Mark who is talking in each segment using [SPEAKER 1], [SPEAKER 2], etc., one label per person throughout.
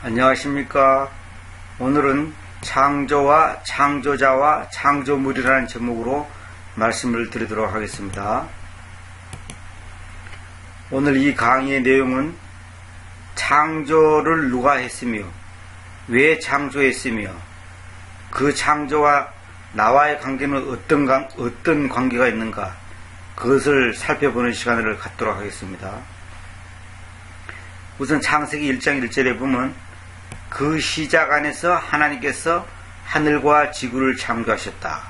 [SPEAKER 1] 안녕하십니까. 오늘은 창조와 창조자와 창조물이라는 제목으로 말씀을 드리도록 하겠습니다. 오늘 이 강의의 내용은 창조를 누가 했으며 왜 창조했으며 그 창조와 나와의 관계는 어떤 관계가 있는가, 그것을 살펴보는 시간을 갖도록 하겠습니다. 우선 창세기 1장 1절에 보면 그 시작 안에서 하나님께서 하늘과 지구를 창조하셨다.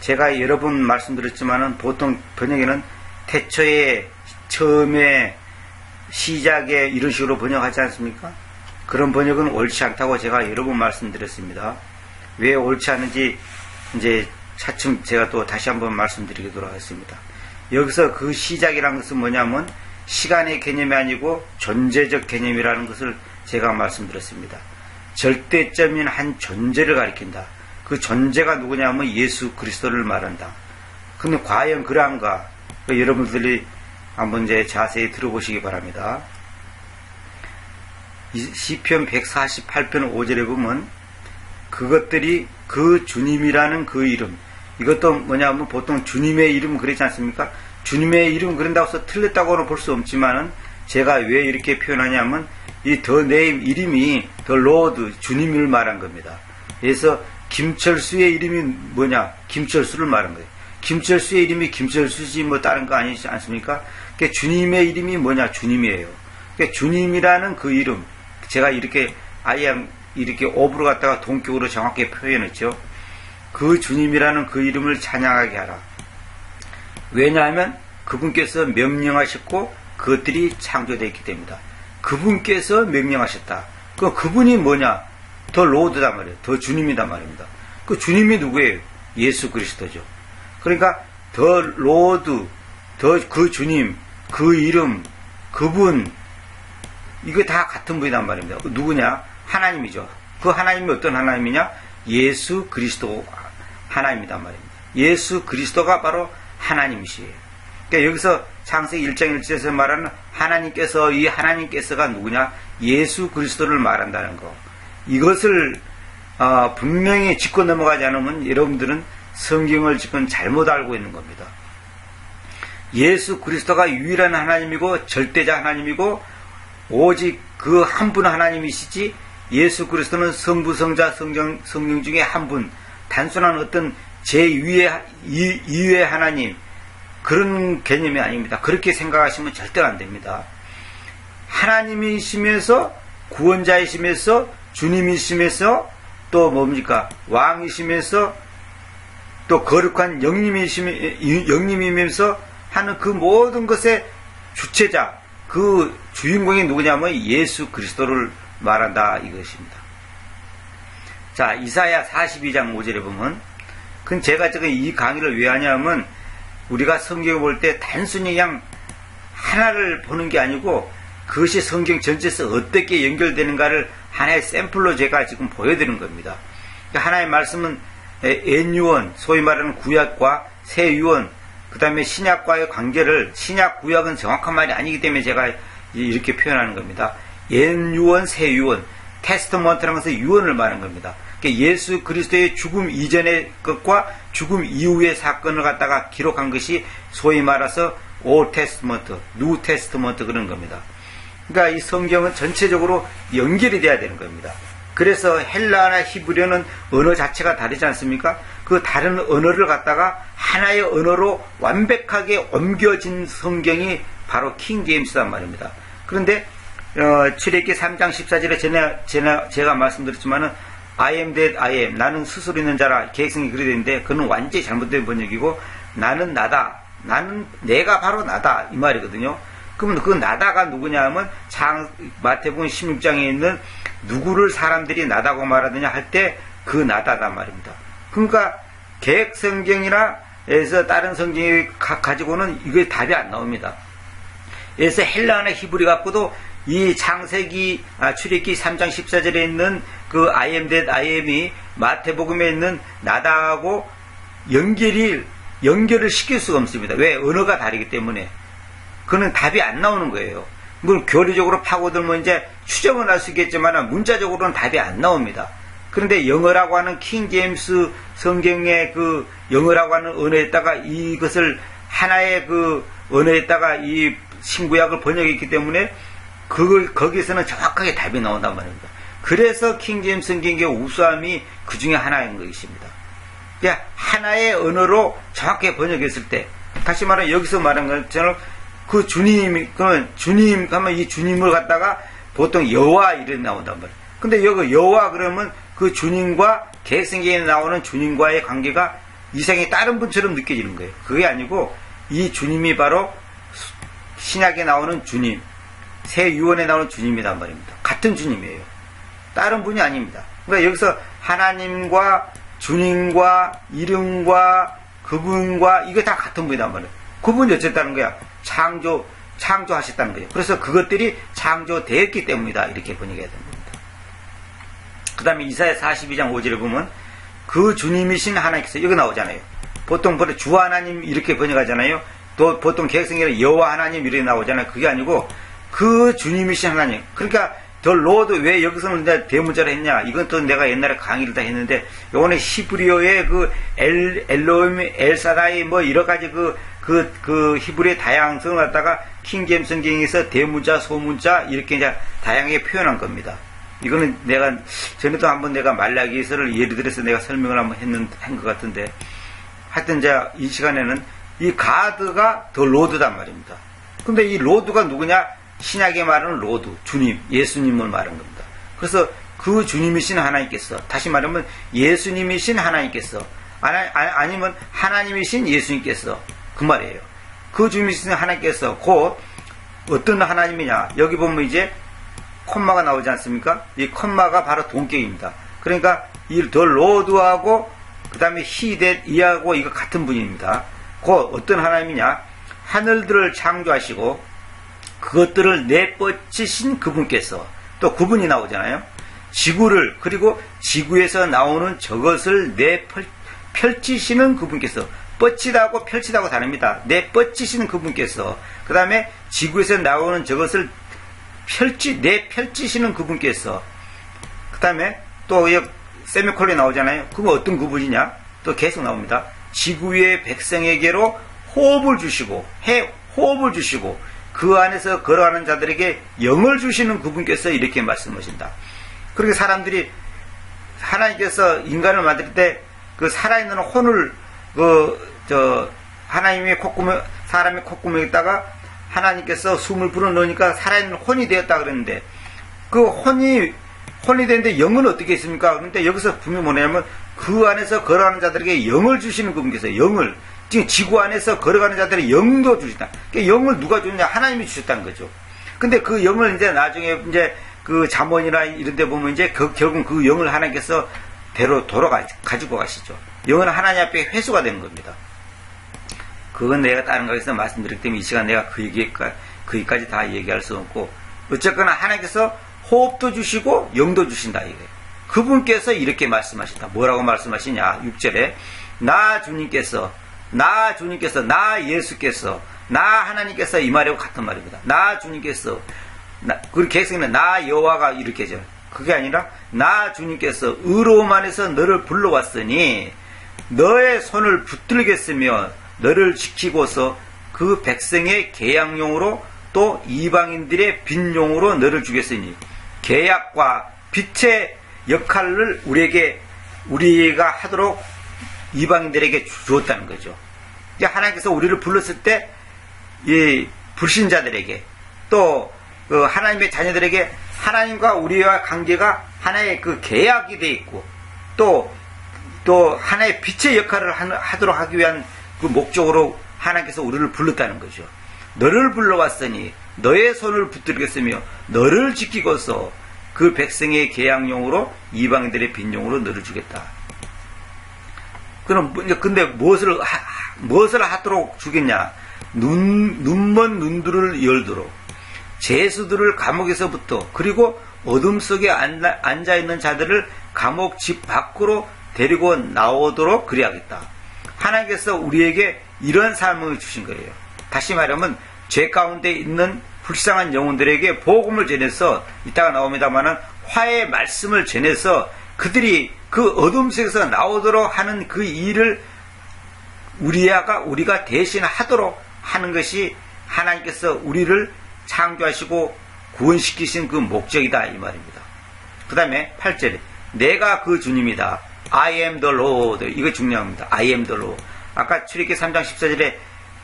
[SPEAKER 1] 제가 여러 번 말씀드렸지만은 보통 번역에는 태초에, 처음에, 시작에 이런 식으로 번역하지 않습니까? 그런 번역은 옳지 않다고 제가 여러 번 말씀드렸습니다. 왜 옳지 않은지 이제 차츰 제가 또 다시 한번 말씀드리도록 하겠습니다. 여기서 그 시작이라는 것은 뭐냐면 시간의 개념이 아니고 존재적 개념이라는 것을 제가 말씀드렸습니다. 절대점인 한 존재를 가리킨다. 그 존재가 누구냐면 예수 그리스도를 말한다. 근데 과연 그러한가? 여러분들이 한번 이제 자세히 들어보시기 바랍니다. 시편 148편 5절에 보면 그것들이 그 주님이라는 그 이름, 이것도 뭐냐면 보통 주님의 이름 그러지 않습니까? 주님의 이름 그런다고 해서 틀렸다고는 볼 수 없지만은 제가 왜 이렇게 표현하냐면 이 더 네임 이름이 더 로드 주님을 말한 겁니다. 그래서 김철수의 이름이 뭐냐? 김철수를 말한 거예요. 김철수의 이름이 김철수지 뭐 다른 거 아니지 않습니까? 그러니까 주님의 이름이 뭐냐? 주님이에요. 그러니까 주님이라는 그 이름, 제가 이렇게 아예 이렇게 오브로 갖다가 동격으로 정확하게 표현했죠. 그 주님이라는 그 이름을 찬양하게 하라. 왜냐하면 그분께서 명령하셨고 그것들이 창조되어 있기 때문이다. 그분께서 명령하셨다. 그분이 뭐냐? 더 로드단 말이에요. 더 주님이단 말입니다. 그 주님이 누구예요? 예수 그리스도죠. 그러니까 더 로드, 더 그 주님, 그 이름, 그분, 이게 다 같은 분이란 말입니다. 누구냐? 하나님이죠. 그 하나님이 어떤 하나님이냐? 예수 그리스도 하나님이란 말입니다. 예수 그리스도가 바로 하나님이시에요. 그러니까 여기서 창세기 1장 1절에서 말하는 하나님께서, 이 하나님께서가 누구냐? 예수 그리스도를 말한다는 거. 이것을 분명히 짚고 넘어가지 않으면 여러분들은 성경을 지금 잘못 알고 있는 겁니다. 예수 그리스도가 유일한 하나님이고 절대자 하나님이고 오직 그 한 분 하나님이시지, 예수 그리스도는 성부, 성자, 성령 중에 한 분, 단순한 어떤 제2의 하나님, 그런 개념이 아닙니다. 그렇게 생각하시면 절대로 안 됩니다. 하나님이시면서, 구원자이시면서, 주님이시면서, 또 뭡니까? 왕이시면서, 또 거룩한 영님이면서 하는 그 모든 것의 주체자, 그 주인공이 누구냐면 예수 그리스도를 말한다 이것입니다. 자, 이사야 42장 5절에 보면, 그건 제가 지금 이 강의를 왜 하냐면 우리가 성경을 볼 때 단순히 그냥 하나를 보는 게 아니고 그것이 성경 전체에서 어떻게 연결되는가를 하나의 샘플로 제가 지금 보여드리는 겁니다. 그러니까 하나의 말씀은 N유언, 소위 말하는 구약과 새 유언, 그 다음에 신약과의 관계를, 신약 구약은 정확한 말이 아니기 때문에 제가 이렇게 표현하는 겁니다. N유언, 새 유언, 테스트먼트라는 것은 유언을 말하는 겁니다. 그러니까 예수 그리스도의 죽음 이전의 것과 죽음 이후의 사건을 갖다가 기록한 것이 소위 말해서 Old Testament, New Testament 그런 겁니다. 그러니까 이 성경은 전체적으로 연결이 돼야 되는 겁니다. 그래서 헬라나 히브리어는 언어 자체가 다르지 않습니까? 그 다른 언어를 갖다가 하나의 언어로 완벽하게 옮겨진 성경이 바로 킹 제임스란 말입니다. 그런데 출애굽기 3장 14절에 제가 말씀드렸지만은 I am that I am, 나는 스스로 있는 자라, 계획성이 그리 되는데 그는 완전히 잘못된 번역이고 나는 나다, 나는 내가 바로 나다 이 말이거든요. 그러면 그 나다가 누구냐 하면 마태복음 16장에 있는 누구를 사람들이 나다고 말하느냐 할 때 그 나다단 말입니다. 그러니까 개혁성경이나 에서 다른 성경이 가지고는 이게 답이 안 나옵니다. 그래서 헬라나 히브리 갖고도 이 창세기, 출애굽기 3장 14절에 있는 그 I am that I am이 마태복음에 있는 나다하고 연결을 시킬 수가 없습니다. 왜? 언어가 다르기 때문에. 그는 답이 안 나오는 거예요. 물론 교리적으로 파고들면 이제 추정은 할 수 있겠지만 문자적으로는 답이 안 나옵니다. 그런데 영어라고 하는 킹 제임스 성경의 그 영어라고 하는 언어에다가 이것을 하나의 그 언어에다가 이 신구약을 번역했기 때문에 거기서는 정확하게 답이 나온단 말입니다. 그래서 킹 제임스 성경의 우수함이 그 중에 하나인 것입니다. 그러니까 하나의 언어로 정확하게 번역했을 때, 다시 말하면 여기서 말한 것처럼 그 주님 하면 이 주님을 갖다가 보통 여호와 이렇게 나온단 말이에요. 근데 여기 여호와 그러면 그 주님과 개성경에 나오는 주님과의 관계가 이상이 다른 분처럼 느껴지는 거예요. 그게 아니고 이 주님이 바로 신약에 나오는 주님, 새 유언에 나오는 주님이란 말입니다. 같은 주님이에요. 다른 분이 아닙니다. 그러니까 여기서 하나님과 주님과 이름과 그분과 이거 다 같은 분이란 말이에요. 그분이 어쨌다는 거야? 창조하셨다는 거예요. 그래서 그것들이 창조되었기 때문이다. 이렇게 번역해야 됩니다. 그 다음에 이사야 42장 5절에 보면 그 주님이신 하나님께서 여기 나오잖아요. 보통 주 하나님 이렇게 번역하잖아요. 또 보통 개혁성경에 여호와 하나님 이렇게 나오잖아요. 그게 아니고 그 주님이신 하나님. 그러니까 더 로드 왜 여기서는 이제 대문자로 했냐? 이건 또 내가 옛날에 강의를 다 했는데 요거는 히브리어의 그 엘로임, 엘사다이 뭐 여러 가지 그 히브리의 다양성을 갖다가 킹제임스 성경에서 대문자, 소문자 이렇게 이제 다양하게 표현한 겁니다. 이거는 내가 전에도 한번 내가 말라기서를 예를 들어서 내가 설명을 한번 한 것 같은데 하여튼 이제 이 시간에는 이 가드가 더 로드단 말입니다. 근데 이 로드가 누구냐? 신약에 말하는 로드, 주님, 예수님을 말하는 겁니다. 그래서 그 주님이신 하나님께서, 다시 말하면 예수님이신 하나님께서, 아니면 하나님이신 예수님께서, 그 말이에요. 그 주님이신 하나님께서 곧 어떤 하나님이냐? 여기 보면 이제 콤마가 나오지 않습니까? 이 콤마가 바로 동격입니다. 그러니까 이 더 로드하고 그 다음에 히댓 이하고 이거 같은 분입니다. 곧 어떤 하나님이냐? 하늘들을 창조하시고 그것들을 내뻗치신 그분께서, 또 그분이 나오잖아요. 지구를, 그리고 지구에서 나오는 저것을 펼치시는 그분께서, 뻗치다고 펼치다고 다릅니다. 내뻗치시는 그분께서, 그 다음에 지구에서 나오는 저것을 내펼치시는 그분께서, 그 다음에 또 세미콜론이 나오잖아요. 그건 어떤 그분이냐? 또 계속 나옵니다. 지구 위의 백성에게로 호흡을 주시고 그 안에서 걸어가는 자들에게 영을 주시는 그분께서 이렇게 말씀하신다. 그렇게 사람들이 하나님께서 인간을 만들 때 그 살아있는 혼을 하나님의 사람의 콧구멍에다가 하나님께서 숨을 불어넣으니까 살아있는 혼이 되었다 그랬는데 그 혼이 되는데 영은 어떻게 있습니까? 그런데 여기서 분명히 뭐냐면 그 안에서 걸어가는 자들에게 영을 주시는 그분께서 영을 지금 지구 안에서 걸어가는 자들의 영도 주신다. 그러니까 영을 누가 줬냐? 하나님이 주셨다는 거죠. 근데 그 영을 이제 나중에 이제 그 잠언이나 이런 데 보면 이제 결국 그 영을 하나님께서 가지고 가시죠. 영은 하나님 앞에 회수가 되는 겁니다. 그건 내가 다른 거에서 말씀드렸기 때문에 이 시간 내가 거기까지 다 얘기할 수 없고, 어쨌거나 하나님께서 호흡도 주시고 영도 주신다 이거예요. 그분께서 이렇게 말씀하신다. 뭐라고 말씀하시냐? 6절에 나 주님께서, 나 예수께서, 나 하나님께서 이 말하고 같은 말입니다. 나 주님께서, 그 계속은 나 여호와가 이렇게 죠. 그게 아니라 나 주님께서 의로움 안에서 너를 불러왔으니 너의 손을 붙들겠으며 너를 지키고서 그 백성의 계약용으로 또 이방인들의 빈용으로 너를 주겠으니, 계약과 빛의 역할을 우리가 하도록 이방인들에게 주었다는 거죠. 하나님께서 우리를 불렀을 때 이 불신자들에게 또 그 하나님의 자녀들에게 하나님과 우리와 관계가 하나의 그 계약이 돼 있고 또 하나의 빛의 역할을 하도록 하기 위한 그 목적으로 하나님께서 우리를 불렀다는 거죠. 너를 불러왔으니 너의 손을 붙들겠으며 너를 지키고서 그 백성의 계약용으로 이방인들의 빈용으로 너를 주겠다. 그럼 근데 무엇을 하도록 주겠냐? 눈먼 눈들을 열도록 죄수들을 감옥에서부터, 그리고 어둠 속에 앉아있는 자들을 감옥 집 밖으로 데리고 나오도록 그리하겠다. 하나님께서 우리에게 이런 삶을 주신 거예요. 다시 말하면 죄 가운데 있는 불쌍한 영혼들에게 복음을 전해서 이따가 나옵니다마는 화해의 말씀을 전해서 그들이 그 어둠 속에서 나오도록 하는 그 일을 우리가 대신 하도록 하는 것이 하나님께서 우리를 창조하시고 구원시키신 그 목적이다 이 말입니다. 그 다음에 8절에 내가 그 주님이다. I am the Lord. 이거 중요합니다. I am the Lord. 아까 출애굽기 3장 14절에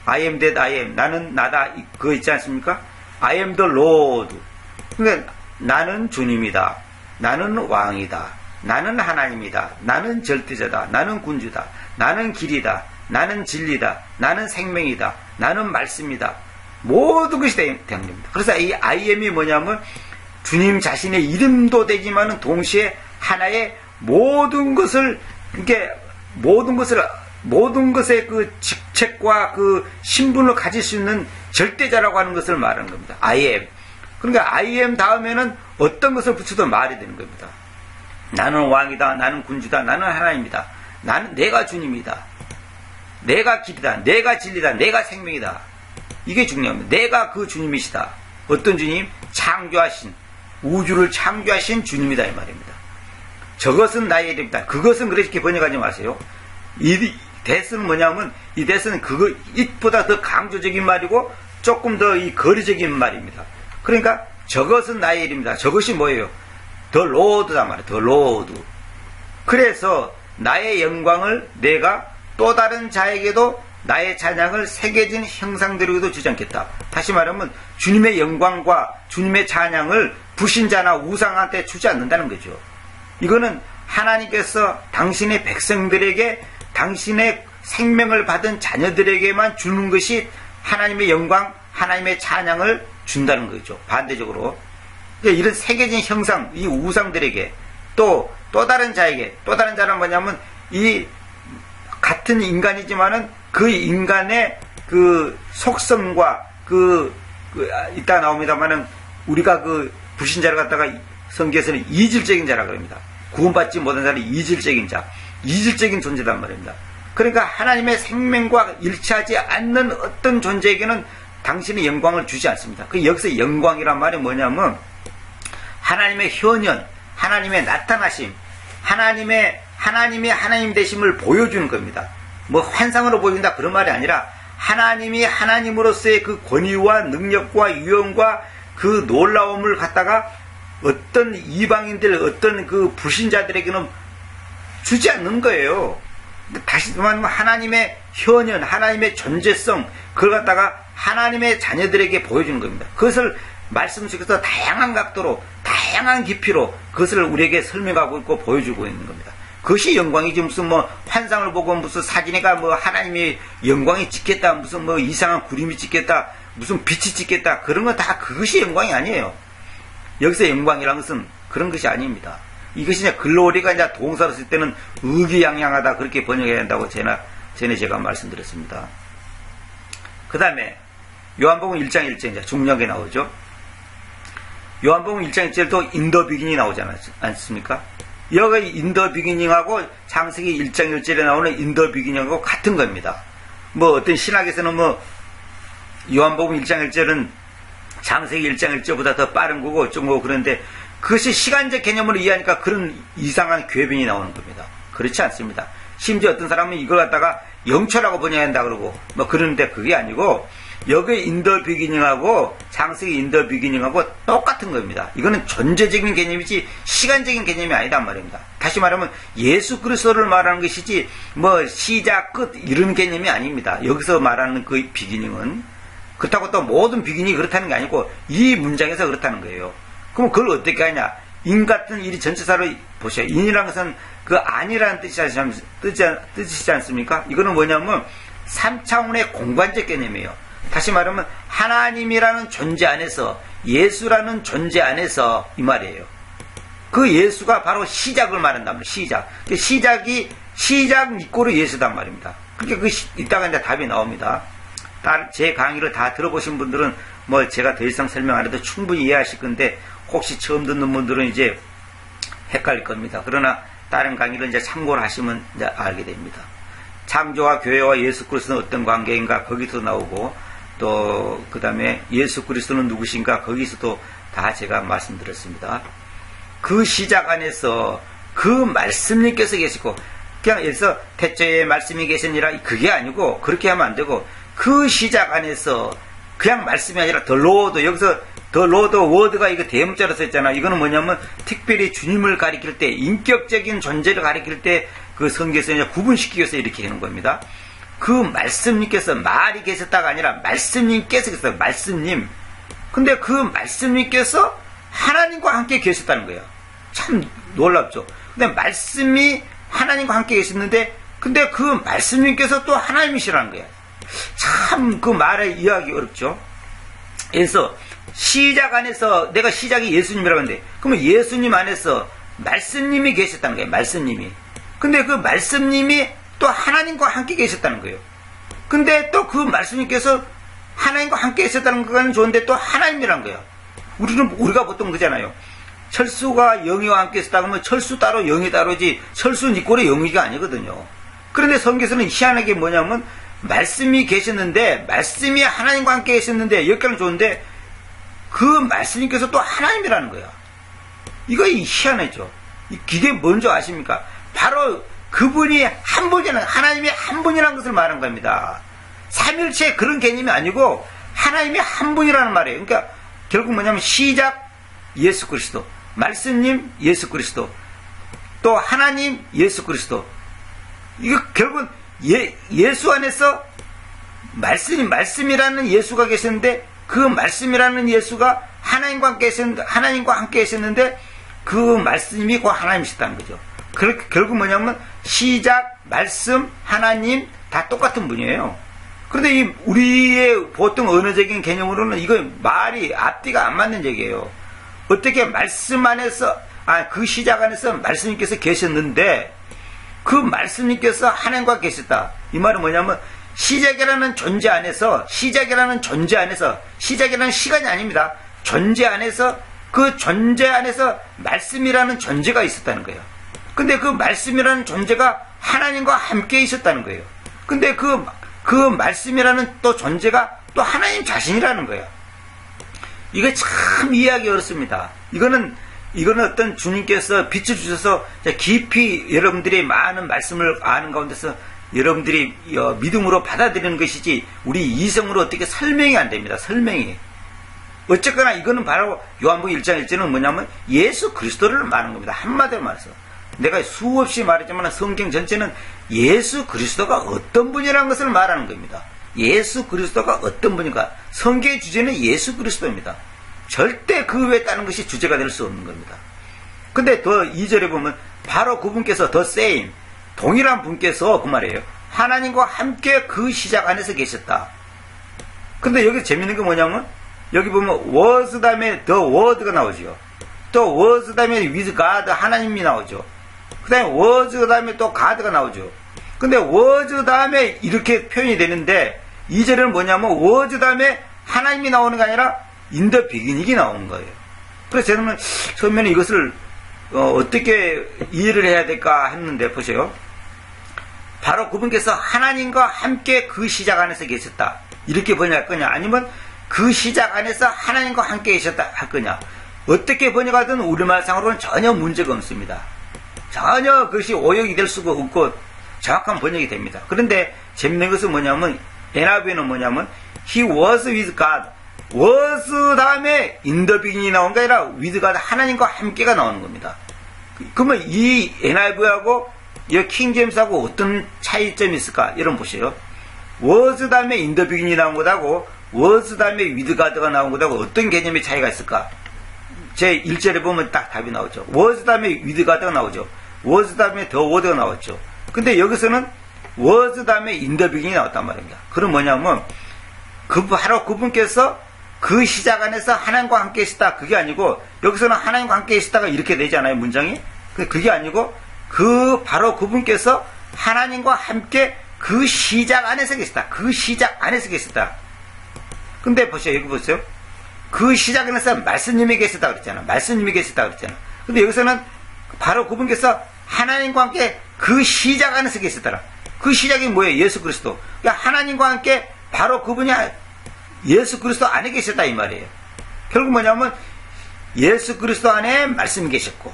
[SPEAKER 1] I am that I am. 나는 나다. 그거 있지 않습니까? I am the Lord. 그러니까 나는 주님이다. 나는 왕이다. 나는 하나님이다. 나는 절대자다. 나는 군주다. 나는 길이다. 나는 진리다. 나는 생명이다. 나는 말씀이다. 모든 것이 된 겁니다. 그래서 이 I am이 뭐냐면 주님 자신의 이름도 되지만은 동시에 하나의 모든 것을 모든 것의 그 직책과 그 신분을 가질 수 있는 절대자라고 하는 것을 말하는 겁니다. I am. 그러니까 I am 다음에는 어떤 것을 붙여도 말이 되는 겁니다. 나는 왕이다. 나는 군주다. 나는 하나님이다. 나는 내가 주님이다. 내가 길이다. 내가 진리다. 내가 생명이다. 이게 중요합니다. 내가 그 주님이시다. 어떤 주님? 창조하신, 우주를 창조하신 주님이다 이 말입니다. 저것은 나의 이름이다. 그것은 그렇게 번역하지 마세요. 이 대스는 뭐냐면 이 대스는 그거 it보다 더 강조적인 말이고 조금 더 이 거리적인 말입니다. 그러니까 저것은 나의 이름이다. 저것이 뭐예요? The Lord다 말이에요. The Lord. 그래서 나의 영광을 내가 또 다른 자에게도 나의 찬양을 새겨진 형상들에게도 주지 않겠다. 다시 말하면 주님의 영광과 주님의 찬양을 불신자나 우상한테 주지 않는다는 거죠. 이거는 하나님께서 당신의 백성들에게 당신의 생명을 받은 자녀들에게만 주는 것이 하나님의 영광, 하나님의 찬양을 준다는 거죠. 반대적으로 이런 새겨진 형상, 이 우상들에게 또 다른 자에게, 또 다른 자는 뭐냐면 이 같은 인간이지만은 그 인간의 그 속성과 이따 나옵니다만은 우리가 그 불신자를 갖다가 성경에서는 이질적인 자라고 합니다. 구원받지 못한 자는 이질적인 자, 이질적인 존재단 말입니다. 그러니까 하나님의 생명과 일치하지 않는 어떤 존재에게는 당신의 영광을 주지 않습니다. 그 여기서 영광이란 말이 뭐냐면 하나님의 현현, 하나님의 나타나심, 하나님의 하나님 되심을 보여주는 겁니다. 뭐 환상으로 보여준다 그런 말이 아니라 하나님이 하나님으로서의 그 권위와 능력과 유형과 그 놀라움을 갖다가 어떤 이방인들, 어떤 그 불신자들에게는 주지 않는 거예요. 다시 말하면 하나님의 현현, 하나님의 존재성, 그걸 갖다가 하나님의 자녀들에게 보여주는 겁니다. 그것을 말씀 속에서 다양한 각도로, 다양한 깊이로 그것을 우리에게 설명하고 있고 보여주고 있는 겁니다. 그것이 영광이지 무슨 뭐 환상을 보고 무슨 사진에가 뭐 하나님의 영광이 찍혔다, 무슨 뭐 이상한 구름이 찍혔다, 무슨 빛이 찍혔다, 그런 건 다 그것이 영광이 아니에요. 여기서 영광이라는 것은 그런 것이 아닙니다. 이것이 이제 글로리가 이제 동사로 쓸 때는 의기양양하다 그렇게 번역해야 한다고 전에 제가 말씀드렸습니다. 그 다음에 요한복음 1장 1절 이제 중력에 나오죠. 요한복음 1장 1절도 인더 비기닝이 나오지 않습니까? 여기 인더 비기닝하고 창세기 1장 1절에 나오는 인더 비기닝하고 같은 겁니다. 뭐 어떤 신학에서는 뭐 요한복음 1장 1절은 창세기 1장 1절보다 더 빠른 거고 어쩌고 그런데 그것이 시간적 개념으로 이해하니까 그런 이상한 궤변이 나오는 겁니다. 그렇지 않습니다. 심지어 어떤 사람은 이걸 갖다가 영초라고 번역한다 그러고 뭐 그러는데 그게 아니고 여기 인더 비기닝하고 창세기 인더 비기닝하고 똑같은 겁니다. 이거는 존재적인 개념이지 시간적인 개념이 아니단 말입니다. 다시 말하면 예수 그리스도를 말하는 것이지 뭐 시작 끝 이런 개념이 아닙니다. 여기서 말하는 그 비기닝은 그렇다고 또 모든 비기닝이 그렇다는 게 아니고 이 문장에서 그렇다는 거예요. 그럼 그걸 어떻게 하냐? 인 같은 일이 전체사로 보셔요. 인이라는 것은 그 아니라는 뜻이지 않습니까? 이거는 뭐냐면 3차원의 공간적 개념이에요. 다시 말하면 하나님이라는 존재 안에서 예수라는 존재 안에서 이 말이에요. 그 예수가 바로 시작을 말한단 말이에요. 시작이 시작 이꼬르 예수단 말입니다. 그러니까 이따가 이제 답이 나옵니다. 제 강의를 다 들어보신 분들은 뭐 제가 더 이상 설명 안 해도 충분히 이해하실 건데 혹시 처음 듣는 분들은 이제 헷갈릴 겁니다. 그러나 다른 강의를 이제 참고를 하시면 이제 알게 됩니다. 창조와 교회와 예수 그리스도는 어떤 관계인가 거기서 나오고 또 그 다음에 예수 그리스도는 누구신가 거기서도 다 제가 말씀드렸습니다. 그 시작 안에서 그 말씀님께서 계시고 그냥 여기서 태초에 말씀이 계시니라 그게 아니고 그렇게 하면 안 되고 그 시작 안에서 그냥 말씀이 아니라 더 로드 여기서 더 로드 워드가 이거 대문자로 써있잖아. 이거는 뭐냐면 특별히 주님을 가리킬 때 인격적인 존재를 가리킬 때 그 성경에서 구분시키기 위해서 이렇게 하는 겁니다. 그 말씀님께서 말이 계셨다가 아니라 말씀님께서 계셨어요. 말씀님. 근데 그 말씀님께서 하나님과 함께 계셨다는 거예요. 참 놀랍죠. 근데 말씀이 하나님과 함께 계셨는데 근데 그 말씀님께서 또 하나님이시라는 거예요. 참 그 말을 이해하기 어렵죠. 그래서 시작 안에서 내가 시작이 예수님이라고 하는데 그러면 예수님 안에서 말씀님이 계셨다는 거예요. 말씀님이. 근데 그 말씀님이 또 하나님과 함께 계셨다는 거예요. 근데 또 그 말씀님께서 하나님과 함께 계셨다는 거는 좋은데 또 하나님이란 거예요. 우리가 보통 그러잖아요. 철수가 영이와 함께 있었다고 하면 철수 따로 영이 따로지 철수 니꼴의 영이가 아니거든요. 그런데 성경에서는 희한하게 뭐냐면 말씀이 계셨는데 말씀이 하나님과 함께 계셨는데 여기까지는 좋은데 그 말씀님께서 또 하나님이라는 거예요. 이거 희한하죠. 이게 뭔지 아십니까? 바로 그분이 한 분이라는 하나님이 한 분이라는 것을 말한 겁니다. 삼일체 그런 개념이 아니고 하나님이 한 분이라는 말이에요. 그러니까 결국 뭐냐면 시작 예수 그리스도, 말씀님 예수 그리스도, 또 하나님 예수 그리스도. 이거 결국은 예수 안에서 말씀이라는 예수가 계셨는데 그 말씀이라는 예수가 하나님과 함께 계셨는데 그 말씀이 곧 하나님이셨다는 거죠. 그렇게 결국 뭐냐면 시작, 말씀, 하나님 다 똑같은 분이에요. 그런데 이 우리의 보통 언어적인 개념으로는 이거 말이 앞뒤가 안 맞는 얘기예요. 어떻게 말씀 안에서 그 시작 안에서 말씀님께서 계셨는데 그 말씀님께서 하나님과 계셨다. 이 말은 뭐냐면 시작이라는 존재 안에서 시작이라는 시간이 아닙니다. 존재 안에서 그 존재 안에서 말씀이라는 존재가 있었다는 거예요. 근데 그 말씀이라는 존재가 하나님과 함께 있었다는 거예요. 근데 그 말씀이라는 또 존재가 또 하나님 자신이라는 거예요. 이게 참 이해하기 어렵습니다. 이거는 어떤 주님께서 빛을 주셔서 깊이 여러분들이 많은 말씀을 아는 가운데서 여러분들이 믿음으로 받아들이는 것이지 우리 이성으로 어떻게 설명이 안 됩니다. 설명이. 어쨌거나 이거는 바로 요한복음 1장 1절은 뭐냐면 예수 그리스도를 말하는 겁니다. 한마디로 말해서. 내가 수없이 말했지만 성경 전체는 예수 그리스도가 어떤 분이라는 것을 말하는 겁니다. 예수 그리스도가 어떤 분인가. 성경의 주제는 예수 그리스도입니다. 절대 그 외에 다른 것이 주제가 될 수 없는 겁니다. 근데 더 2절에 보면 바로 그분께서 the same 동일한 분께서 그 말이에요. 하나님과 함께 그 시작 안에서 계셨다. 근데 여기 재밌는 게 뭐냐면 여기 보면 was 다음에 the word가 나오죠. 또 was 다음에 with God 하나님이 나오죠. 그 다음에 was 다음에 또 God가 나오죠. 근데 was 다음에 이렇게 표현이 되는데 2절에는 뭐냐면 was 다음에 하나님이 나오는 게 아니라 in the beginning이 나오는 거예요. 그래서 저는 처음에는 이것을 어떻게 이해를 해야 될까 했는데 보세요. 바로 그분께서 하나님과 함께 그 시작 안에서 계셨다. 이렇게 번역할 거냐 아니면 그 시작 안에서 하나님과 함께 계셨다 할 거냐. 어떻게 번역하든 우리말상으로는 전혀 문제가 없습니다. 전혀 그것이 오역이 될 수가 없고 정확한 번역이 됩니다. 그런데 재밌는 것은 뭐냐면 NIV는 뭐냐면 He was with God. was 다음에 in the beginning이 나온 게 아니라 with God 하나님과 함께가 나오는 겁니다. 그러면 이 NIV하고 이 킹제임스하고 어떤 차이점이 있을까? 여러분 보세요. was 다음에 in the beginning이 나온 것하고 was 다음에 with God가 나온 것하고 어떤 개념의 차이가 있을까? 제 1절에 보면 딱 답이 나오죠. was 다음에 with God가 나오죠. was 다음에 the word가 나왔죠. 근데 여기서는 was 다음에 in the beginning이 나왔단 말입니다. 그럼 뭐냐면 바로 그분께서 그 시작 안에서 하나님과 함께 계시다. 그게 아니고 여기서는 하나님과 함께 계시다가 이렇게 되잖아요. 문장이. 그게 아니고 바로 그분께서 하나님과 함께 그 시작 안에서 계시다. 그 시작 안에서 계시다. 근데 보세요. 여기 보세요. 그 시작 안에서 말씀님이 계시다 그랬잖아. 말씀님이 계시다 그랬잖아. 근데 여기서는 바로 그분께서 하나님과 함께 그 시작 안에서 계시더라. 그 시작이 뭐예요? 예수 그리스도. 그러니까 하나님과 함께 바로 그분이 예수 그리스도 안에 계셨다 이 말이에요. 결국 뭐냐면 예수 그리스도 안에 말씀이 계셨고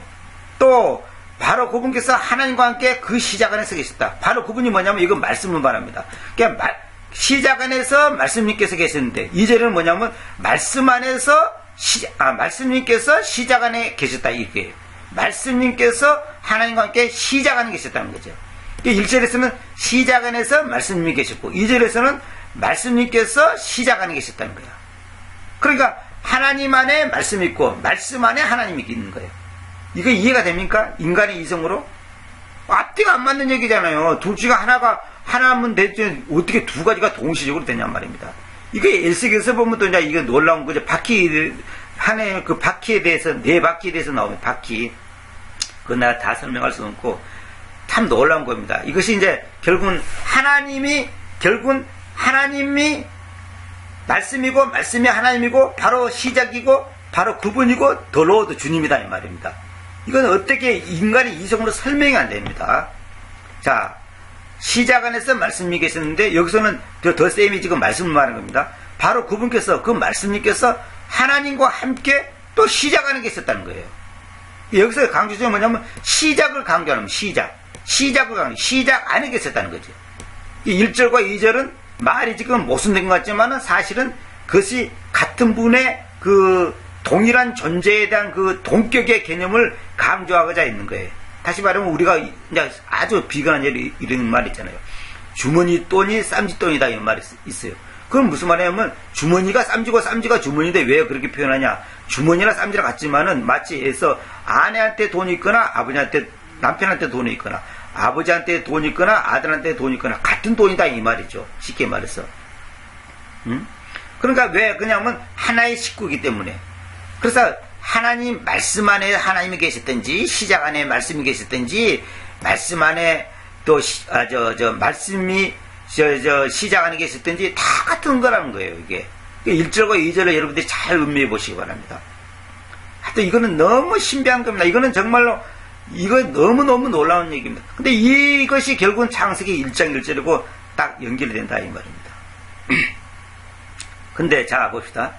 [SPEAKER 1] 또 바로 그분께서 하나님과 함께 그 시작 안에서 계셨다. 바로 그분이 뭐냐면 이건 말씀을 말합니다. 그러니까 시작 안에서 말씀님께서 계셨는데 2절은 뭐냐면 말씀 안에서 말씀님께서 시작 안에 계셨다 이거예요. 말씀님께서 하나님과 함께 시작 안에 계셨다는 거죠. 1절에서는 시작 안에서 말씀님이 계셨고 2절에서는 말씀님께서 시작 안에 계셨다는 거예요. 그러니까 하나님 안에 말씀이 있고 말씀 안에 하나님이 있는 거예요. 이거 이해가 됩니까? 인간의 이성으로? 앞뒤가 안 맞는 얘기잖아요. 둘 중에 하나면 되지 어떻게 두 가지가 동시적으로 되냔 말입니다. 이게 엘세기에서 보면 또 이제 이게 놀라운 거죠. 바퀴 하나의 그 바퀴에 대해서 네 바퀴에 대해서 나오면 바퀴 그건 내가 다 설명할 수 없고 참 놀라운 겁니다. 이것이 이제 결국은 하나님이 말씀이고 말씀이 하나님이고 바로 시작이고 바로 그분이고 더 로드 주님이다 이 말입니다. 이건 어떻게 인간의 이성으로 설명이 안 됩니다. 자, 시작 안에서 말씀이 계셨는데 여기서는 더 쌤이 지금 말씀을 말하는 겁니다. 바로 그분께서 그 말씀님께서 하나님과 함께 또 시작 안에 계셨다는 거예요. 여기서 강조점이 뭐냐면 시작을 강조하는 시작을 강조 시작 안에 계셨다는 거죠. 이 1절과 2절은 말이 지금 모순된 것 같지만은 사실은 그것이 같은 분의 그 동일한 존재에 대한 그 동격의 개념을 강조하고자 있는 거예요. 다시 말하면 우리가 이제 아주 비근한 이런 말 있잖아요. 주머니 돈이 쌈지돈이다 이런 말이 있어요. 그건 무슨 말이냐면 주머니가 쌈지고 쌈지가 주머니인데 왜 그렇게 표현하냐. 주머니나 쌈지랑 같지만은 마치 해서 아내한테 돈이 있거나 아버지한테 남편한테 돈이 있거나 아버지한테 돈이 있거나 아들한테 돈이 있거나 같은 돈이다 이 말이죠. 쉽게 말해서. 그러니까 왜 그냐면 하나의 식구이기 때문에. 그래서 하나님 말씀 안에 하나님이 계셨든지 시작 안에 말씀이 계셨든지 말씀 안에 또 말씀이 시작 안에 계셨든지 다 같은 거라는 거예요. 이게 1절과 2절을 여러분들이 잘 음미해 보시기 바랍니다. 하여튼 이거는 너무 신비한 겁니다. 이거는 정말로 이거 너무너무 놀라운 얘기입니다. 근데 이것이 결국은 창세기 1장 1절이고 딱 연결이 된다 이 말입니다. 근데 자 봅시다.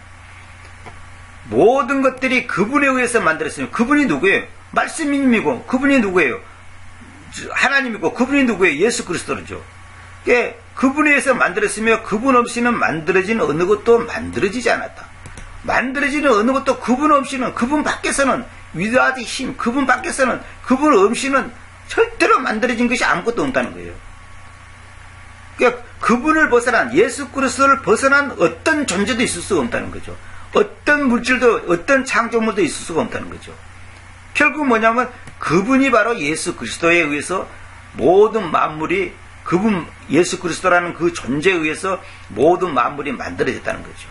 [SPEAKER 1] 모든 것들이 그분에 의해서 만들었으면 그분이 누구예요? 말씀님이고 그분이 누구예요? 하나님이고 그분이 누구예요? 예수 그리스도죠. 그분에 의해서 만들었으며 그분 없이는 만들어진 어느 것도 만들어지지 않았다. 만들어지는 어느 것도 그분 없이는 그분 밖에서는 위대하디 힘 그분 밖에서는 그분 없이는 절대로 만들어진 것이 아무것도 없다는 거예요. 그러니까 그분을 벗어난 예수 그리스도를 벗어난 어떤 존재도 있을 수가 없다는 거죠. 어떤 물질도 어떤 창조물도 있을 수가 없다는 거죠. 결국 뭐냐면 그분이 바로 예수 그리스도에 의해서 모든 만물이 그분 예수 그리스도라는 그 존재에 의해서 모든 만물이 만들어졌다는 거죠.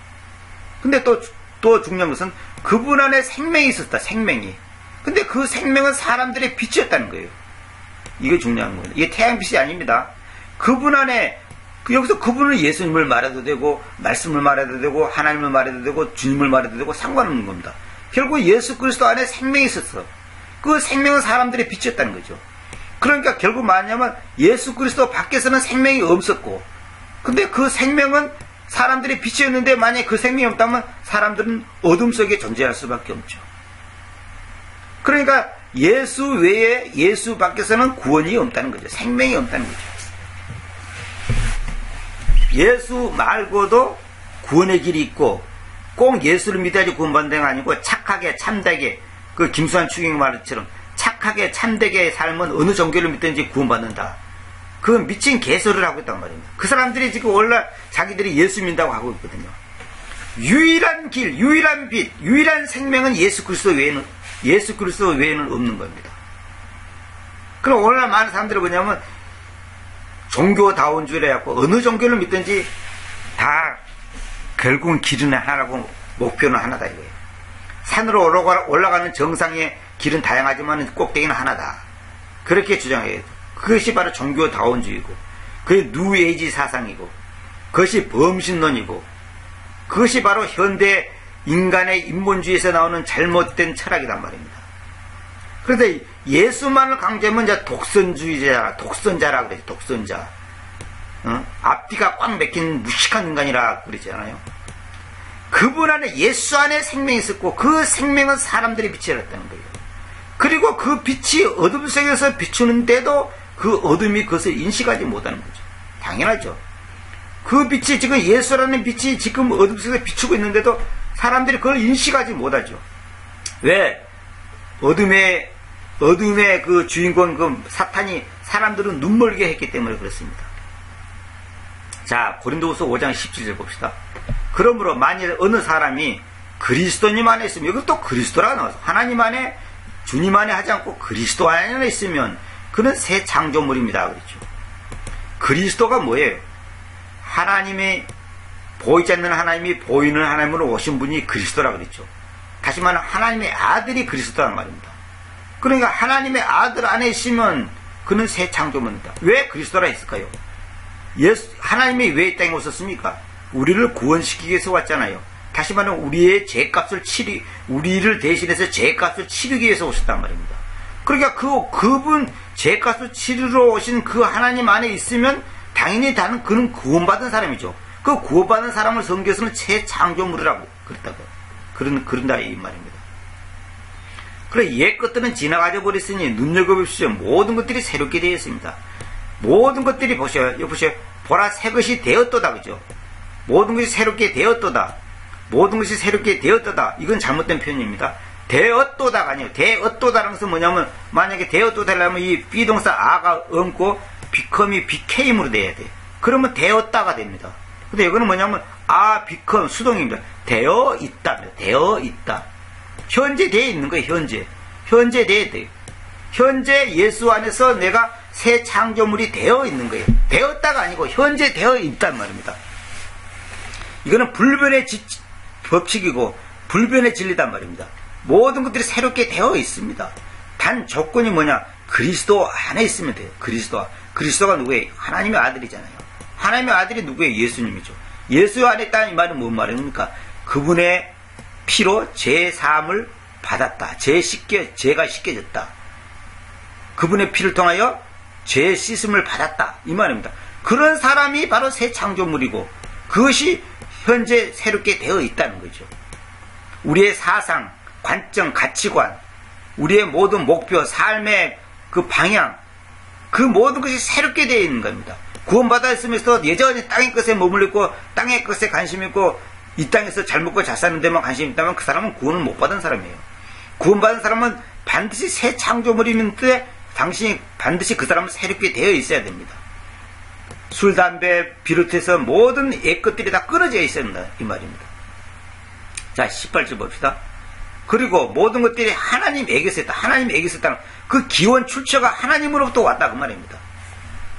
[SPEAKER 1] 근데 또 중요한 것은 그분 안에 생명이 있었다. 생명이. 근데 그 생명은 사람들의 빛이었다는 거예요. 이게 중요한 거예요. 이게 태양빛이 아닙니다. 그분 안에 여기서 그분은 예수님을 말해도 되고 말씀을 말해도 되고 하나님을 말해도 되고 주님을 말해도 되고 상관없는 겁니다. 결국 예수 그리스도 안에 생명이 있었어. 그 생명은 사람들의 빛이었다는 거죠. 그러니까 결국 뭐냐면 예수 그리스도 밖에서는 생명이 없었고 근데 그 생명은 사람들의 빛이었는데 만약에 그 생명이 없다면 사람들은 어둠 속에 존재할 수밖에 없죠. 그러니까 예수 외에 예수 밖에서는 구원이 없다는 거죠. 생명이 없다는 거죠. 예수 말고도 구원의 길이 있고 꼭 예수를 믿어야지 구원받는 게 아니고 착하게 참되게 그 김수환 추경 말처럼 착하게 참되게 삶은 어느 종교를 믿든지 구원받는다. 그 미친 개소리를 하고 있단 말입니다. 그 사람들이 지금 원래 자기들이 예수 믿는다고 하고 있거든요. 유일한 길, 유일한 빛, 유일한 생명은 예수 그리스도 외에는 없는 겁니다. 그럼 오늘날 많은 사람들이 뭐냐면 종교다운 줄 해갖고 어느 종교를 믿든지 다 결국은 길은 하나라고 목표는 하나다 이거예요. 산으로 올라가는 정상의 길은 다양하지만 꼭대기는 하나다. 그렇게 주장해요. 그것이 바로 종교다운주의고 그게 뉴에이지 사상이고 그것이 범신론이고 그것이 바로 현대 인간의 인본주의에서 나오는 잘못된 철학이란 말입니다. 그런데 예수만을 강조하면 이제 독선자라 그래요. 독선자. 앞뒤가 꽉 막힌 무식한 인간이라 그러잖아요. 그분 안에 예수 안에 생명이 있었고 그 생명은 사람들의 빛이었다는 거예요. 그리고 그 빛이 어둠 속에서 비추는데도 그 어둠이 그것을 인식하지 못하는 거죠. 당연하죠. 그 빛이 지금 예수라는 빛이 지금 어둠 속에서 비추고 있는데도 사람들이 그걸 인식하지 못하죠. 왜? 어둠의 그 주인공 그 사탄이 사람들은 눈멀게 했기 때문에 그렇습니다. 자, 고린도후서 5장 17절 봅시다. 그러므로 만일 어느 사람이 그리스도님 안에 있으면, 여기 또 그리스도라고 나와서 하나님 안에 주님 안에 하지 않고 그리스도 안에 있으면 그는 새 창조물입니다. 그렇죠. 그리스도가 뭐예요? 하나님의 보이지 않는 하나님이 보이는 하나님으로 오신 분이 그리스도라 그랬죠. 다시 말하면 하나님의 아들이 그리스도라는 말입니다. 그러니까 하나님의 아들 안에 있으면 그는 새 창조물입니다. 왜 그리스도라 했을까요? 하나님이 왜 이 땅에 오셨습니까? 우리를 구원시키기 위해서 왔잖아요. 다시 말하면 우리의 죄값을 우리를 대신해서 죄값을 치르기 위해서 오셨단 말입니다. 그러니까 그분 죄값을 치르러 오신 그 하나님 안에 있으면 당연히 그는 구원받은 사람이죠. 그 구원받은 사람을 성경에서는 새 창조물이라고 그런다 이 말입니다. 그래 옛 것들은 지나가져 버렸으니 눈여겨보십시오. 모든 것들이 새롭게 되어 있습니다. 모든 것들이 보세요. 보라 새 것이 되었도다. 그죠? 모든 것이 새롭게 되었도다. 모든 것이 새롭게 되었도다. 이건 잘못된 표현입니다. 되었도다가 아니에요. 되었도다라는 것은 뭐냐면 만약에 되었도다 하려면 이 비동사 아가 얹고 became으로 돼야 돼요. 그러면 되었다가 됩니다. 근데 이거는 뭐냐면 become 수동입니다. 되어 있다. 되어 있다. 현재 되어 있는 거예요. 현재 되어 돼요. 현재 예수 안에서 내가 새 창조물이 되어 있는 거예요. 되었다가 아니고 현재 되어 있단 말입니다. 이거는 불변의 법칙이고 불변의 진리단 말입니다. 모든 것들이 새롭게 되어 있습니다. 단 조건이 뭐냐? 그리스도 안에 있으면 돼요. 그리스도가 누구예요? 하나님의 아들이잖아요. 하나님의 아들이 누구예요? 예수님이죠. 예수 안에 있다는 이 말은 뭔 말입니까? 그분의 피로 제 사함을 받았다. 죄가 씻겨졌다. 그분의 피를 통하여 죄 씻음을 받았다. 이 말입니다. 그런 사람이 바로 새 창조물이고 그것이 현재 새롭게 되어 있다는 거죠. 우리의 사상, 관점, 가치관, 우리의 모든 목표, 삶의 그 방향, 그 모든 것이 새롭게 되어 있는 겁니다. 구원받았으면서 여전히 땅의 것에 머물러 있고 땅의 것에 관심 있고 이 땅에서 잘 먹고 잘 사는 데만 관심이 있다면 그 사람은 구원을 못 받은 사람이에요. 구원받은 사람은 반드시 새 창조물이는데 당신이 반드시 그 사람은 새롭게 되어 있어야 됩니다. 술, 담배 비롯해서 모든 옛 것들이 다 끊어져 있어야 된다 이 말입니다. 자 18절 봅시다. 그리고 모든 것들이 하나님에게서 있다. 하나님에게서 있다는 그 기원 출처가 하나님으로부터 왔다 그 말입니다.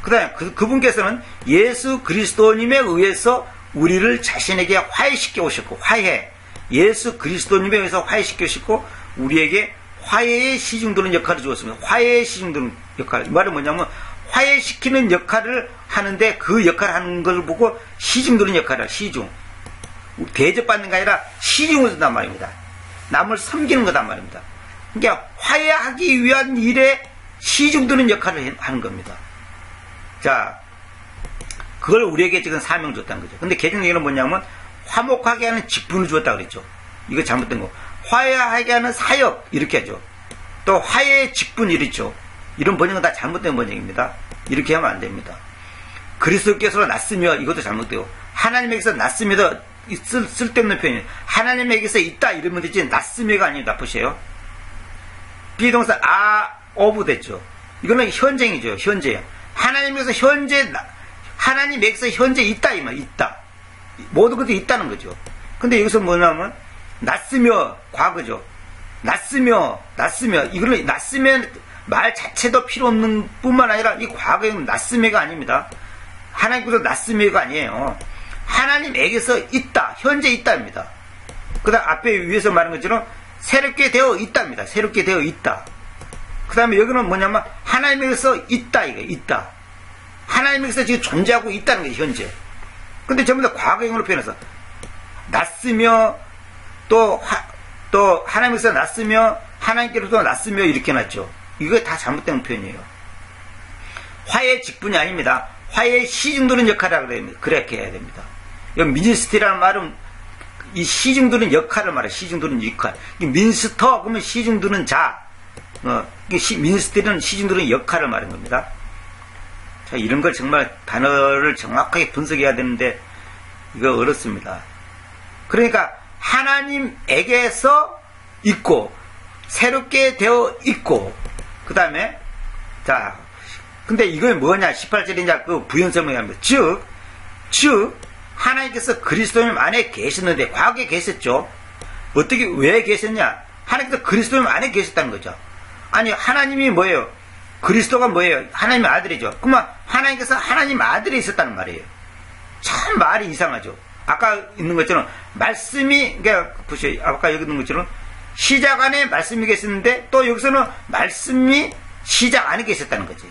[SPEAKER 1] 그 다음에 그분께서는 예수 그리스도님에 의해서 우리를 자신에게 화해시켜 오셨고 예수 그리스도님에 의해서 화해시켜 오셨고 우리에게 화해의 시중도는 역할을 주었습니다. 화해의 시중도는 역할. 이 말은 뭐냐면 화해시키는 역할을 하는데 그 역할을 하는 걸 보고 시중도는 역할이라 시중. 대접받는 게 아니라 시중을 쓴단 말입니다. 남을 섬기는 거단 말입니다. 그러니까 화해하기 위한 일에 시중도는 역할을 하는 겁니다. 자, 그걸 우리에게 지금 사명 줬다는 거죠. 근데 개정적으로는 뭐냐면 화목하게 하는 직분을 주었다 그랬죠. 이거 잘못된 거. 화해하게 하는 사역 이렇게 하죠. 또 화해의 직분 이렇죠. 이런 번역은 다 잘못된 번역입니다. 이렇게 하면 안 됩니다. 그리스도께서 났으며 이것도 잘못되고 하나님에게서 났으며도 쓸데없는 표현이에요. 하나님에게서 있다 이러면 되지 났으며가 아닙니다. 보세요. 비동사 오브 됐죠. 이거는 현재이죠. 현재야. 하나님에게서 하나님에게서 현재 있다 이 말. 있다. 모든 것들이 있다는 거죠. 근데 여기서 뭐냐면 났으며 과거죠. 났으며 이거는 났으면 말 자체도 필요 없는 뿐만 아니라 이 과거에는 났으며가 아닙니다. 하나님께서 났으며가 아니에요. 하나님에게서 있다. 현재 있다입니다. 그 다음 앞에 위에서 말한 것처럼 새롭게 되어 있답니다. 새롭게 되어 있다. 그 다음에 여기는 뭐냐면 하나님에게서 있다 이거 있다. 하나님에게서 지금 존재하고 있다는 거죠. 현재. 근데 전부 다 과거형으로 표현해서 났으며 또 하나님께서 났으며 하나님께로도 났으며 이렇게 놨죠. 이거 다 잘못된 표현이에요. 화해의 직분이 아닙니다. 화해의 시중도는 역할이라고 그렇게 해야 됩니다. 미니스트리라는 말은 이 시중 두는 역할을 말해. 시중 두는 역할. 민스터 그러면 시중 두는 자. 민스터는 시중 두는 역할을 말하는 겁니다. 자, 이런 걸 정말 단어를 정확하게 분석해야 되는데 이거 어렵습니다. 그러니까 하나님에게서 있고 새롭게 되어 있고 그 다음에 자 근데 이게 뭐냐 18절에 이제 그 부연 설명합니다. 즉 하나님께서 그리스도님 안에 계셨는데 과거에 계셨죠. 어떻게 왜 계셨냐? 하나님께서 그리스도님 안에 계셨다는 거죠. 아니 하나님이 뭐예요? 그리스도가 뭐예요? 하나님의 아들이죠. 그러면 하나님께서 하나님 아들이 있었다는 말이에요. 참 말이 이상하죠. 아까 있는 것처럼 말씀이 그러니까 보세요. 아까 여기 있는 것처럼 시작 안에 말씀이 계셨는데 또 여기서는 말씀이 시작 안에 계셨다는 거지.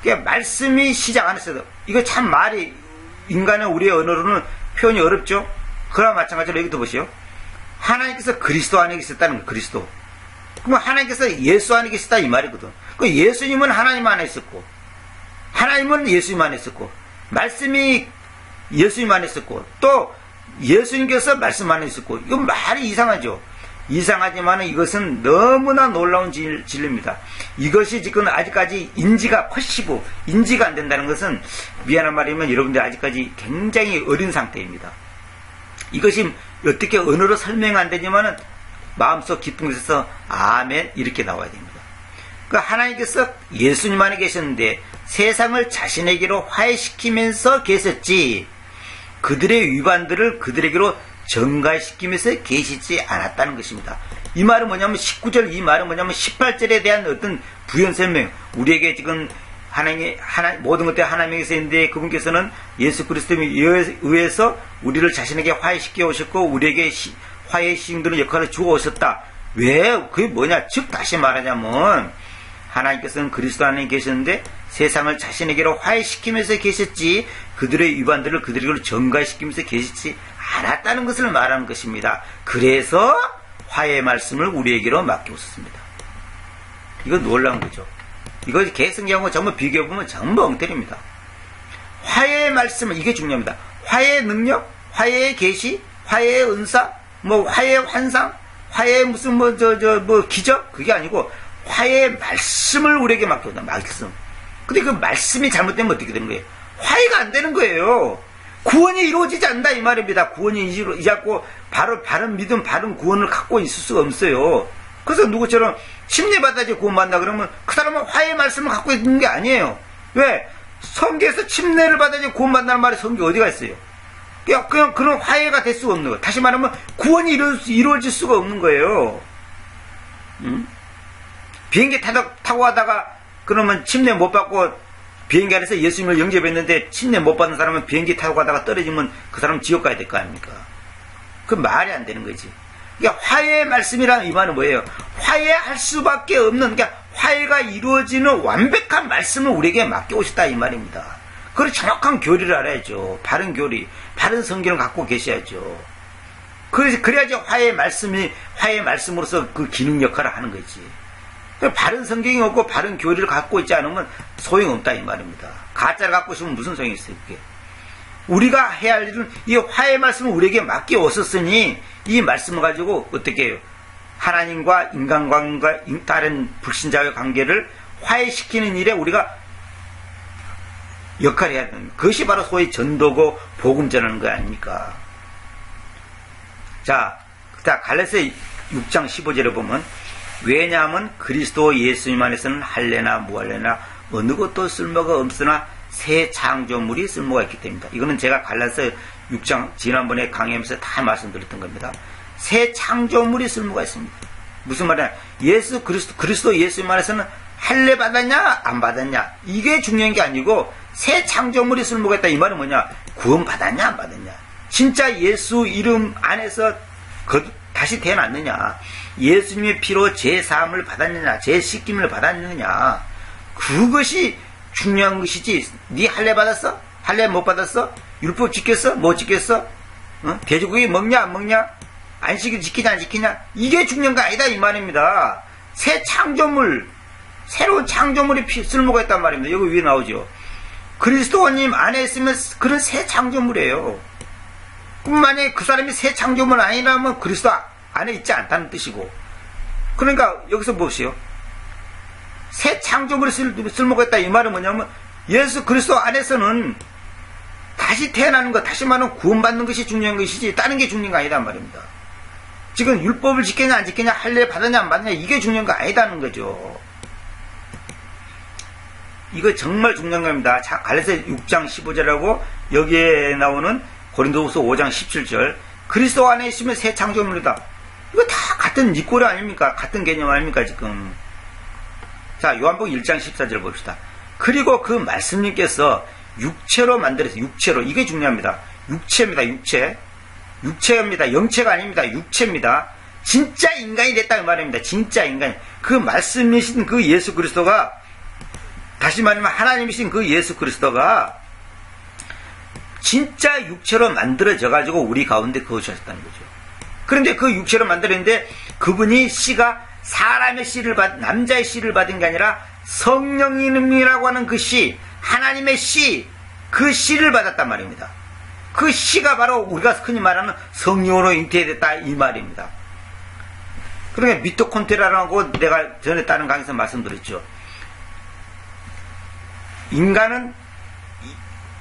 [SPEAKER 1] 그러니까 말씀이 시작 안에 있어도 이거 참 말이 인간의 우리의 언어로는 표현이 어렵죠. 그와 마찬가지로 여기도 보세요. 하나님께서 그리스도 안에 계셨다는 거 그리스도. 그럼 하나님께서 예수 안에 계셨다 이 말이거든. 그 예수님은 하나님 안에 있었고 하나님은 예수님 안에 있었고 말씀이 예수님 안에 있었고 또 예수님께서 말씀 안에 있었고 이건 말이 이상하죠. 이상하지만 이것은 너무나 놀라운 진리입니다. 이것이 지금 아직까지 인지가 안 된다는 것은 미안한 말이면 여러분들 아직까지 굉장히 어린 상태입니다. 이것이 어떻게 언어로 설명 안 되지만은 마음속 깊은 곳에서 아멘 이렇게 나와야 됩니다. 그 하나님께서 예수님 안에 계셨는데 세상을 자신에게로 화해시키면서 계셨지 그들의 위반들을 그들에게로 전가시키면서 계시지 않았다는 것입니다. 이 말은 뭐냐면 19절 이 말은 뭐냐면 18절에 대한 어떤 부연 설명 우리에게 지금 모든 것들이 하나님에게서 있는데 그분께서는 예수 그리스도에 의해서 우리를 자신에게 화해시켜 오셨고 우리에게 화해 시행되는 역할을 주어 오셨다. 왜? 그게 뭐냐? 즉 다시 말하자면 하나님께서는 그리스도 안에 계셨는데 세상을 자신에게로 화해시키면서 계셨지 그들의 위반들을 그들에게로 전가시키면서 계시지 않았다는 것을 말하는 것입니다. 그래서 화해의 말씀을 우리에게로 맡겨오셨습니다. 이건 놀라운 거죠. 이거 개성경하고 전부 비교해보면 전부 엉터리입니다. 화해의 말씀은 이게 중요합니다. 화해의 능력, 화해의 계시, 화해의 은사, 뭐 화해의 환상, 화해의 무슨 기적 그게 아니고 화해의 말씀을 우리에게 맡겨온다. 말씀. 근데 그 말씀이 잘못되면 어떻게 되는 거예요? 화해가 안 되는 거예요. 구원이 이루어지지 않는다 이 말입니다. 구원이 이루어지지 않고 바로 바른 믿음, 바른 구원을 갖고 있을 수가 없어요. 그래서 누구처럼 침례받아야지 구원받는다 그러면 그 사람은 화해의 말씀을 갖고 있는 게 아니에요. 왜? 성경에서 침례를 받아야지 구원받는다는 말이 성경에 어디가 있어요? 그냥 그런 화해가 될 수가 없는 거예요. 다시 말하면 구원이 이루어질 수가 없는 거예요. 비행기 타고 가다가 그러면 침례 못 받고 비행기 안에서 예수님을 영접했는데 침례 못 받는 사람은 비행기 타고 가다가 떨어지면 그 사람은 지옥 가야 될 거 아닙니까? 그 말이 안 되는 거지. 그러니까 화해의 말씀이라는 이 말은 뭐예요? 화해할 수밖에 없는 그러니까 화해가 이루어지는 완벽한 말씀을 우리에게 맡겨오셨다 이 말입니다. 그걸 정확한 교리를 알아야죠. 바른 교리, 바른 성경을 갖고 계셔야죠. 그래야지 화해의 말씀으로서 그 기능 역할을 하는 거지. 바른 성경이 없고 바른 교리를 갖고 있지 않으면 소용없다 이 말입니다. 가짜를 갖고 있으면 무슨 소용이 있어요 그게. 우리가 해야 할 일은 이 화해의 말씀을 우리에게 맡겨왔었으니 이 말씀을 가지고 어떻게 해요? 하나님과 인간과 다른 불신자의 관계를 화해시키는 일에 우리가 역할을 해야 됩니다. 그것이 바로 소위 전도고 복음 전하는 거 아닙니까? 자, 갈라디아서 6장 15절에 보면 왜냐하면 그리스도 예수님 안에서는 할례나 무할례나 어느 것도 쓸모가 없으나 새 창조물이 쓸모가 있기 때문이다. 이거는 제가 갈라디아서 6장 지난번에 강의하면서 다 말씀드렸던 겁니다. 새 창조물이 쓸모가 있습니다. 무슨 말이냐? 그리스도 예수님 안에서는 할례 받았냐 안 받았냐 이게 중요한 게 아니고 새 창조물이 쓸모가 있다. 이 말은 뭐냐? 구원 받았냐 안 받았냐. 진짜 예수 이름 안에서 다시 태어났느냐, 예수님의 피로 죄 사함을 받았느냐, 죄 씻김을 받았느냐, 그것이 중요한 것이지. 네 할례 받았어? 할례 못 받았어? 율법 지켰어? 못 지켰어? 돼지고기 먹냐 안 먹냐? 안식일 지키냐 안 지키냐? 이게 중요한 거 아니다 이 말입니다. 새 창조물, 새로운 창조물이 쓸모가 있단 말입니다. 여기 위에 나오죠. 그리스도님 안에 있으면 그런 새 창조물이에요. 그럼 만약에 그 사람이 새 창조물 아니라면 그리스도 안에 있지 않다는 뜻이고, 그러니까 여기서 보시오. 새 창조물을 쓸모가 있다 이 말은 뭐냐면 예수 그리스도 안에서는 다시 태어나는 것, 다시 말하면 구원받는 것이 중요한 것이지 다른 게 중요한 거 아니란 말입니다. 지금 율법을 지켰냐 안 지켰냐, 할례 받았냐 안 받았냐, 이게 중요한 거 아니다는 거죠. 이거 정말 중요한 겁니다. 자, 갈라디아서 6장 15절하고 여기에 나오는 고린도후서 5장 17절, 그리스도 안에 있으면 새 창조물이다. 이거 다 같은 니꼬리 아닙니까? 같은 개념 아닙니까 지금? 자, 요한복음 1장 14절 봅시다. 그리고 그 말씀님께서 육체로 만들어서, 육체로, 이게 중요합니다. 육체입니다. 육체입니다. 영체가 아닙니다. 육체입니다. 진짜 인간이 됐다 그 말입니다. 진짜 인간. 그 말씀이신 그 예수 그리스도가, 다시 말하면 하나님이신 그 예수 그리스도가 진짜 육체로 만들어져 가지고 우리 가운데 거주하셨다는 거죠. 그런데 그 육체로 만들었는데 그분이 씨가 사람의 씨를 남자의 씨를 받은 게 아니라 성령님이라고 하는 그 씨, 하나님의 씨, 그 씨를 받았단 말입니다. 그 씨가 바로 우리가 흔히 말하는 성령으로 잉태됐다 이 말입니다. 그러니까 미토콘테라라고 내가 전에 다른 강의에서 말씀드렸죠.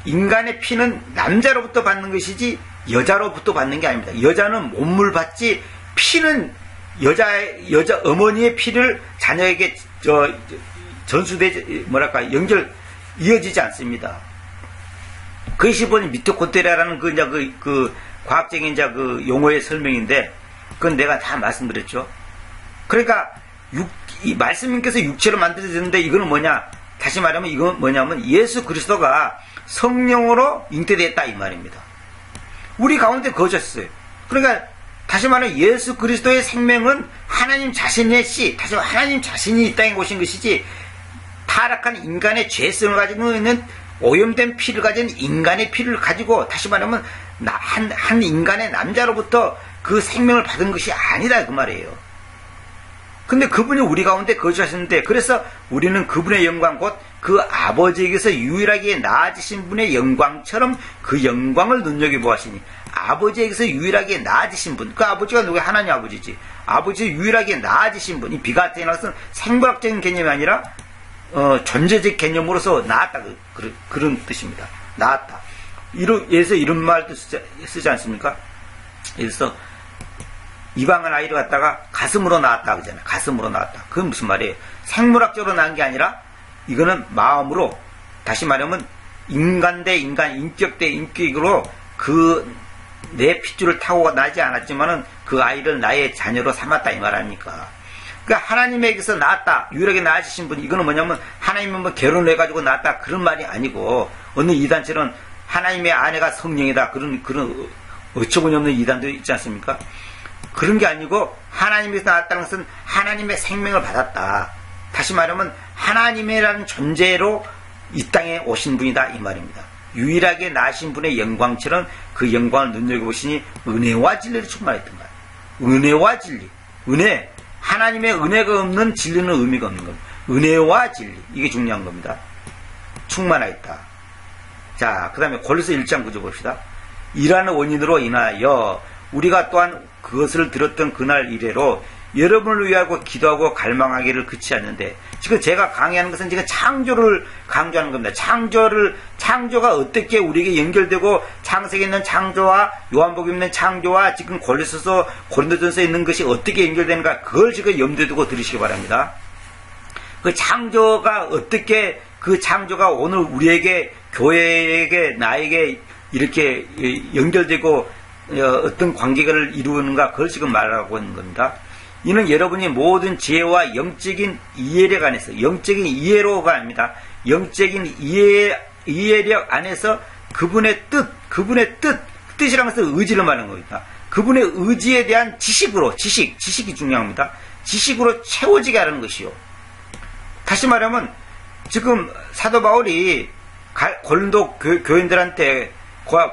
[SPEAKER 1] 인간의 피는 남자로부터 받는 것이지 여자로부터 받는 게 아닙니다. 여자는 몸을 받지, 피는 여자 어머니의 피를 자녀에게 전수되지, 이어지지 않습니다. 그것이 보니 미토콘테리아라는 그 과학적인 그 용어의 설명인데, 그건 내가 다 말씀드렸죠. 그러니까 이 말씀님께서 육체로 만들어졌는데 이거는 뭐냐? 다시 말하면 이건 뭐냐면 예수 그리스도가 성령으로 잉태됐다 이 말입니다. 우리 가운데 거주했어요. 그러니까 다시 말하면 예수 그리스도의 생명은 하나님 자신의 씨, 다시 말하면 하나님 자신이 이 땅에 오신 것이지, 타락한 인간의 죄성을 가지고 있는 오염된 피를 가진 인간의 피를 가지고, 다시 말하면 한 인간의 남자로부터 그 생명을 받은 것이 아니다 그 말이에요. 근데 그분이 우리 가운데 거주하셨는데, 그래서 우리는 그분의 영광, 곧 그 아버지에게서 유일하게 나아지신 분의 영광처럼 그 영광을 눈여겨보았으니, 아버지에게서 유일하게 나아지신 분, 그 아버지가 누구야? 하나님 아버지지. 아버지 유일하게 나아지신 분, 이 비가테인 것은 생물학적인 개념이 아니라 존재적 개념으로서 나았다, 그런 뜻입니다. 나았다. 예서 이런 말도 쓰지 않습니까? 그래서 이방한 아이를 갖다가 가슴으로 낳았다 그러잖아요. 가슴으로 낳았다. 그건 무슨 말이에요? 생물학적으로 낳은 게 아니라 이거는 마음으로, 다시 말하면 인간 대 인간, 인격 대 인격으로 내 핏줄을 타고 나지 않았지만은 그 아이를 나의 자녀로 삼았다 이 말 아닙니까? 그러니까 하나님에게서 낳았다, 유일하게 낳아주신 분, 이거는 뭐냐면 하나님은 뭐 결혼해가지고 낳았다 그런 말이 아니고, 어느 이단처럼 하나님의 아내가 성령이다 그런 어처구니없는 이단도 있지 않습니까? 그런 게 아니고 하나님에서 나왔다는 것은 하나님의 생명을 받았다. 다시 말하면 하나님이라는 존재로 이 땅에 오신 분이다 이 말입니다. 유일하게 나신 분의 영광처럼 그 영광을 눈여겨보시니 은혜와 진리를 충만했던 거예요. 은혜와 진리. 은혜. 하나님의 은혜가 없는 진리는 의미가 없는 겁니다. 은혜와 진리. 이게 중요한 겁니다. 충만하였다. 자, 그 다음에 골로새 1장 9절 봅시다. 이라는 원인으로 인하여 우리가 또한 그것을 들었던 그날 이래로 여러분을 위하고 기도하고 갈망하기를 그치 않는데, 지금 제가 강의하는 것은 지금 창조를 강조하는 겁니다. 창조가 어떻게 우리에게 연결되고, 창세기에 있는 창조와 요한복음에 있는 창조와 지금 골로새서 고린도전서에 있는 것이 어떻게 연결되는가, 그걸 지금 염두에 두고 들으시기 바랍니다. 그 창조가 어떻게, 그 창조가 오늘 우리에게, 교회에게, 나에게 이렇게 연결되고 어떤 관계를 이루는가, 그걸 지금 말하고 있는 겁니다. 이는 여러분이 모든 지혜와 영적인 이해력 안에서, 영적인 이해로가 아닙니다. 영적인 이해력 안에서 그분의 뜻이라는 것은 의지를 말하는 겁니다. 그분의 의지에 대한 지식이 중요합니다. 지식으로 채워지게 하는 것이요. 다시 말하면 지금 사도 바울이 고린도 교인들한테,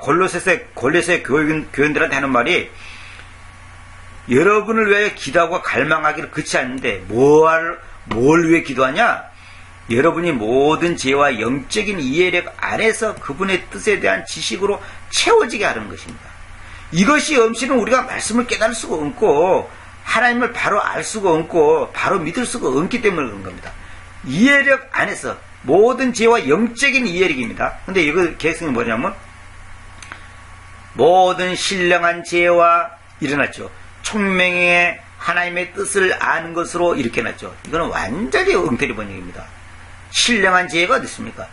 [SPEAKER 1] 골로새 교인들한테 하는 말이, 여러분을 위하여 기도하고 갈망하기를 그치 않는데 뭘 위해 기도하냐? 여러분이 모든 지혜와 영적인 이해력 안에서 그분의 뜻에 대한 지식으로 채워지게 하는 것입니다. 이것이 없이는 우리가 말씀을 깨달을 수가 없고 하나님을 바로 알 수가 없고 바로 믿을 수가 없기 때문에 그런 겁니다. 이해력 안에서 모든 지혜와 영적인 이해력입니다. 근데 이거 개성이 뭐냐면 모든 신령한 지혜와 일어났죠. 총명의 하나님의 뜻을 아는 것으로 이렇게 났죠. 이거는 완전히 엉터리 번역입니다. 신령한 지혜가 어디 있습니까?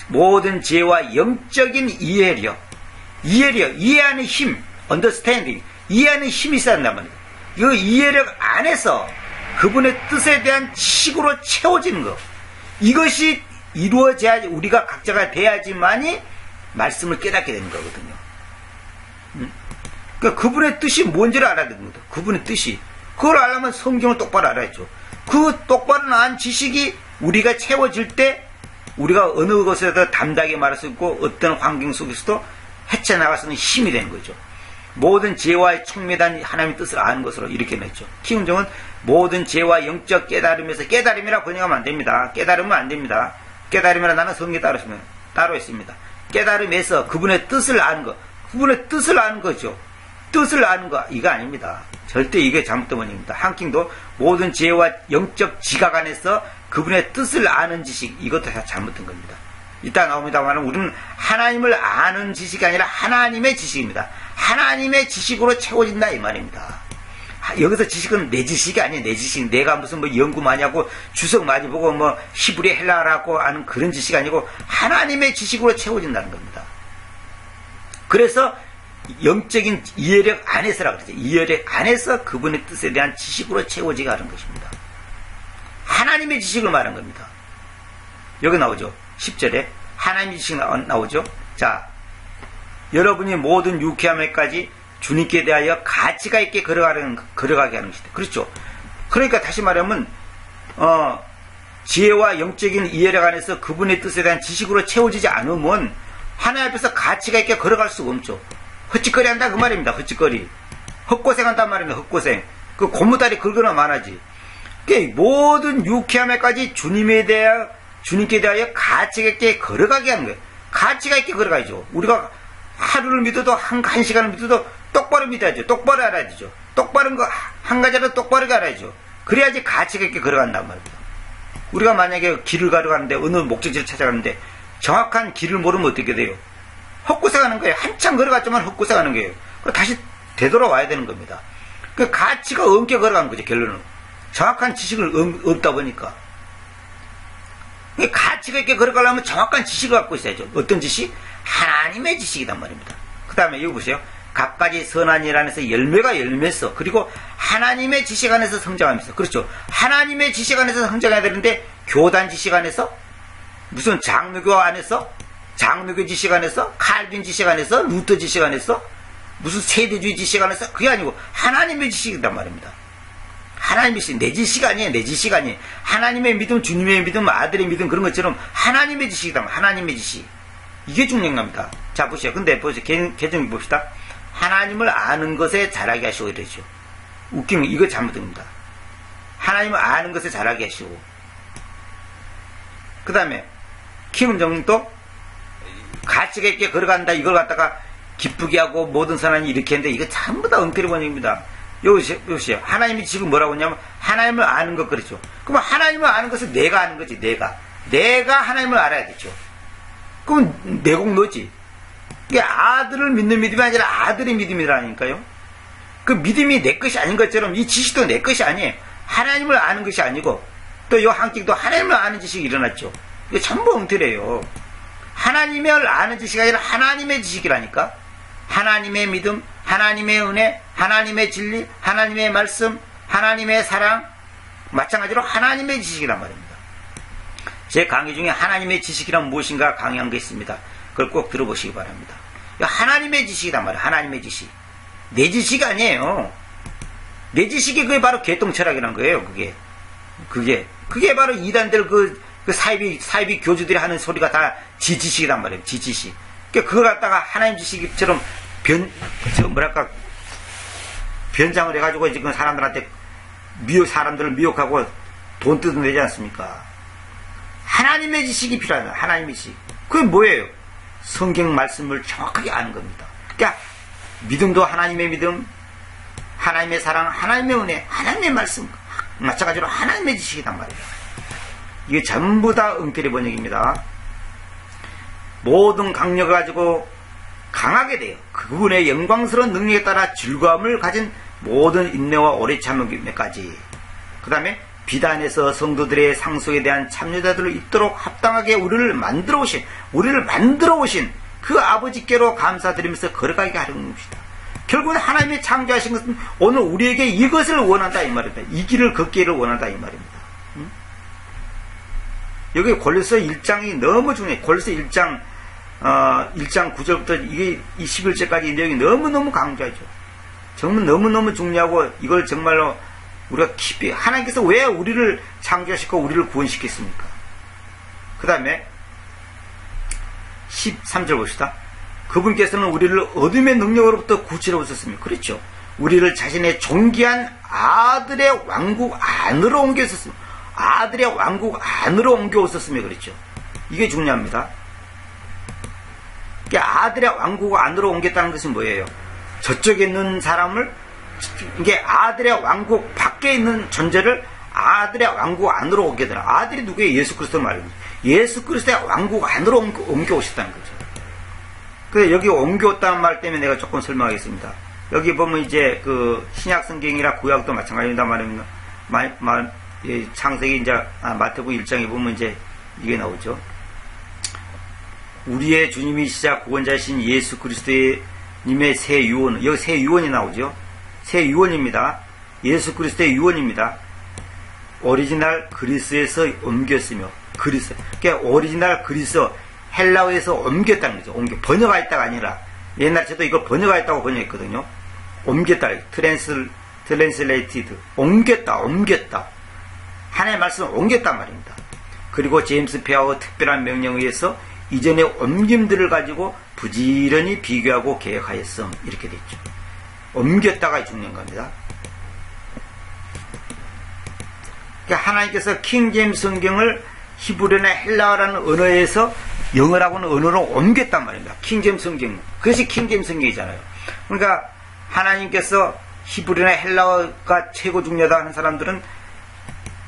[SPEAKER 1] 모든 지혜와 영적인 이해력, 이해하는 힘, understanding, 이해하는 힘이 있어야 한단 말이에요. 이 이해력 안에서 그분의 뜻에 대한 지식으로 채워지는 것, 이것이 이루어져야 우리가 각자가 돼야지만이 말씀을 깨닫게 되는 거거든요. 그러니까 그분의 뜻이 뭔지를 알아야 되는 거다. 그분의 뜻이. 그걸 알려면 성경을 똑바로 알아야죠. 그 똑바로 난 지식이 우리가 채워질 때 우리가 어느 것에도 담대하게 말할 수 있고 어떤 환경 속에서도 헤쳐나갈 수 있는 힘이 되는 거죠. 모든 지혜와 총명한 하나님의 뜻을 아는 것으로 이렇게 냈죠. 키움정은 모든 지혜와 영적 깨달음에서, 깨달음이라 번역하면 안 됩니다. 깨달으면 안 됩니다. 깨달음이라 나는 성경에 따로 있습니다. 깨달음에서 그분의 뜻을 아는 것, 그분의 뜻을 아는 거죠. 뜻을 아는 거 이거 아닙니다. 절대 이게 잘못된 번역입니다. 한킹도 모든 지혜와 영적 지각 안에서 그분의 뜻을 아는 지식, 이것도 다 잘못된 겁니다. 이따 나옵니다만 우리는 하나님을 아는 지식이 아니라 하나님의 지식입니다. 하나님의 지식으로 채워진다 이 말입니다. 여기서 지식은 내 지식이 아니에요. 내 지식. 내가 무슨 뭐 연구 많이 하고 주석 많이 보고 뭐 히브리 헬라라고 아는 그런 지식이 아니고 하나님의 지식으로 채워진다는 겁니다. 그래서 영적인 이해력 안에서라고 그러죠. 이해력 안에서 그분의 뜻에 대한 지식으로 채워지게 하는 것입니다. 하나님의 지식을 말한 겁니다. 여기 나오죠. 10절에 하나님의 지식 나오죠. 자, 여러분이 모든 유쾌함에까지 주님께 대하여 가치가 있게 걸어가게 하는 것이다. 그렇죠. 그러니까 다시 말하면 지혜와 영적인 이해력 안에서 그분의 뜻에 대한 지식으로 채워지지 않으면 하나님 앞에서 가치가 있게 걸어갈 수가 없죠. 헛짓거리 한다 그 말입니다. 헛짓거리. 헛고생 한단 말입니다. 헛고생. 그 고무다리 긁거나 말하지. 모든 유쾌함에까지 주님께 대하여 가치가 있게 걸어가게 하는 거예요. 가치가 있게 걸어가야죠. 우리가 하루를 믿어도 한 시간을 믿어도 똑바로 믿어야죠. 똑바로 알아야 되죠. 똑바른 거 한 가지라도 똑바르게 알아야죠. 그래야지 가치가 있게 걸어간단 말입니다. 우리가 만약에 길을 가려가는데 어느 목적지를 찾아가는데 정확한 길을 모르면 어떻게 돼요? 헛고생하는 거예요. 한참 걸어갔지만 헛고생하는 거예요. 다시 되돌아와야 되는 겁니다. 그 가치가 없게 걸어가는 거죠. 결론은 정확한 지식을 없다 보니까 가치가 있게 걸어가려면 정확한 지식을 갖고 있어야죠. 어떤 지식? 하나님의 지식이란 말입니다. 그 다음에 여기 보세요. 각가지 선한 일 안에서 열매가 열매서 그리고 하나님의 지식 안에서 성장하면서 그렇죠. 하나님의 지식 안에서 성장해야 되는데 교단 지식 안에서 무슨 장로교 안에서 장로교 지식 안에서 칼빈 지식 안에서 루터 지식 안에서 무슨 세대주의 지식 안에서 그게 아니고 하나님의 지식이란 말입니다. 하나님의 지식, 내 지식 아니에요. 내 지식 아니에요. 하나님의 믿음, 주님의 믿음, 아들의 믿음 그런 것처럼 하나님의 지식이다. 하나님의 지식. 이게 중요한 겁니다. 자, 보시죠. 근데 보세요. 개정해 봅시다. 하나님을 아는 것에 잘하게 하시고 이러죠. 웃기는 이거 잘못됩니다. 하나님을 아는 것에 잘하게 하시고 그 다음에 김은정도 가치가 있게 걸어간다 이걸 갖다가 기쁘게 하고 모든 선한이 이렇게 했는데 이거 전부 다 엉터리 번역입니다. 여보세요. 하나님이 지금 뭐라고 했냐면 하나님을 아는 것 그렇죠. 그럼 하나님을 아는 것은 내가 아는 거지. 내가 하나님을 알아야겠죠. 그럼 내공 너지. 이게 아들을 믿는 믿음이 아니라 아들의 믿음이라니까요. 그 믿음이 내 것이 아닌 것처럼 이 지식도 내 것이 아니에요. 하나님을 아는 것이 아니고 또 이 한쪽도 하나님을 아는 지식이 일어났죠. 이게 전부 엉터리예요. 하나님을 아는 지식이 아니라 하나님의 지식이라니까. 하나님의 믿음, 하나님의 은혜, 하나님의 진리, 하나님의 말씀, 하나님의 사랑 마찬가지로 하나님의 지식이란 말입니다. 제 강의 중에 하나님의 지식이란 무엇인가 강의한 게 있습니다. 그걸 꼭 들어보시기 바랍니다. 하나님의 지식이란 말이에요. 하나님의 지식. 내 지식이 아니에요. 내 지식이 그게 바로 개똥철학이란 거예요. 그게 바로 이단들 그 사이비 교주들이 하는 소리가 다 지 지식이란 말이에요. 지 지식. 그걸 갖다가 하나님 지식처럼 변장을 해가지고 지금 사람들한테 사람들을 미혹하고 돈 뜯어내지 않습니까? 하나님의 지식이 필요하다. 하나님의 지식. 그게 뭐예요? 성경 말씀을 정확하게 아는 겁니다. 그러니까 믿음도 하나님의 믿음, 하나님의 사랑, 하나님의 은혜, 하나님의 말씀, 마찬가지로 하나님의 지식이란 말이에요. 이게 전부 다 엉터리 번역입니다. 모든 강력을 가지고 강하게 돼요. 그분의 영광스러운 능력에 따라 즐거움을 가진 모든 인내와 오래 참음까지. 그 다음에 비단에서 성도들의 상속에 대한 참여자들을 있도록 합당하게 우리를 만들어 오신 그 아버지께로 감사드리면서 걸어가게 하려는 것이다. 결국은 하나님이 창조하신 것은 오늘 우리에게 이것을 원한다 이 말입니다. 이 길을 걷기를 원한다 이 말입니다. 여기 골로새 1장이 너무 중요해요. 골로새 1장 9절부터 이게 21절까지 내용이 너무너무 강조하죠. 정말 너무너무 중요하고 이걸 정말로 우리가 깊이 하나님께서 왜 우리를 창조하시고 우리를 구원시켰습니까? 그 다음에 13절 봅시다. 그분께서는 우리를 어둠의 능력으로부터 구출해 오셨습니다. 그렇죠. 우리를 자신의 존귀한 아들의 왕국 안으로 옮겼었습니다. 아들의 왕국 안으로 옮겨오셨으며 그랬죠. 이게 중요합니다. 아들의 왕국 안으로 옮겼다는 것은 뭐예요? 저쪽에 있는 사람을 이게 아들의 왕국 밖에 있는 존재를 아들의 왕국 안으로 옮겨더라. 아들이 누구예요? 예수 그리스도 말입니다. 예수 그리스도의 왕국 안으로 옮겨오셨다는 거죠. 그래서 여기 옮겨왔다는 말 때문에 내가 조금 설명하겠습니다. 여기 보면 이제 그 신약 성경이나 구약도 마찬가지입니다. 말입니다. 창세기 이제 마태복음 1장에 보면 이제 이게 나오죠. 우리의 주님이시자 구원자이신 예수 그리스도의 님의 새 유언, 여기 새 유언이 나오죠. 새 유언입니다. 예수 그리스도의 유언입니다. 오리지널 그리스에서 옮겼으며 그리스. 그러니까 오리지널 그리스 헬라어에서 옮겼다는 거죠. 번역하였다가 아니라 옛날에 저도 이걸 번역하였다고 번역했거든요. 옮겼다. 트랜슬레이티드. 옮겼다. 하나님의 말씀을 옮겼단 말입니다. 그리고 제임스 페어의 특별한 명령에 의해서 이전의 옮김들을 가지고 부지런히 비교하고 계획하였음. 이렇게 됐죠. 옮겼다가 중요한 겁니다. 그러니까 하나님께서 킹제임스 성경을 히브리나 헬라어라는 언어에서 영어라고는 언어로 옮겼단 말입니다. 킹제임스 성경. 그것이 킹제임스 성경이잖아요. 그러니까 하나님께서 히브리나 헬라어가 최고 중요하다 하는 사람들은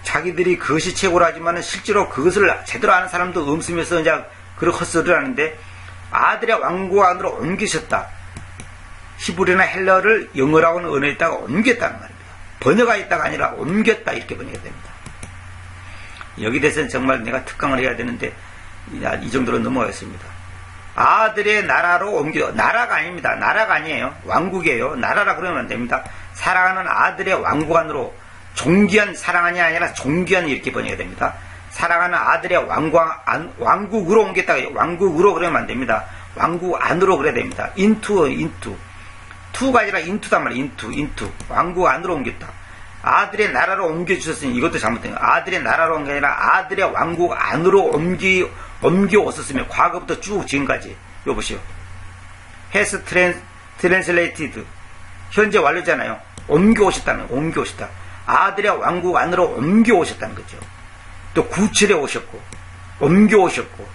[SPEAKER 1] 자기들이 그것이 최고라 하지만 실제로 그것을 제대로 아는 사람도 없으면서 이제 그런 헛소리를 하는데 아들의 왕국 안으로 옮기셨다. 히브리나 헬라어를 영어라고는 언어에다가 옮겼다는 말입니다. 번역하였다가 아니라 옮겼다 이렇게 번역이 됩니다. 여기 대해서는 정말 내가 특강을 해야 되는데 이 정도로 넘어가겠습니다. 아들의 나라로 나라가 아닙니다. 나라가 아니에요. 왕국이에요. 나라라 그러면 안 됩니다. 사랑하는 아들의 왕국 안으로 존귀한 사랑하니 아니라 존귀한 이렇게 번역이 됩니다. 사랑하는 아들의 왕국으로 옮겼다가 왕국으로 그러면 안 됩니다. 왕국 안으로 그래야 됩니다. into to가 아니라 into단 말이에요. into 왕국 안으로 옮겼다. 아들의 나라로 옮겨주셨으니 이것도 잘못된 거예요. 아들의 나라로 옮긴 게 아니라 아들의 왕국 안으로 옮겨왔었으면 과거부터 쭉 지금까지 이거 보시오. has translated 현재 완료잖아요. 옮겨오셨다. 아들의 왕국 안으로 옮겨오셨다는 거죠. 또 구출해 오셨고 옮겨오셨고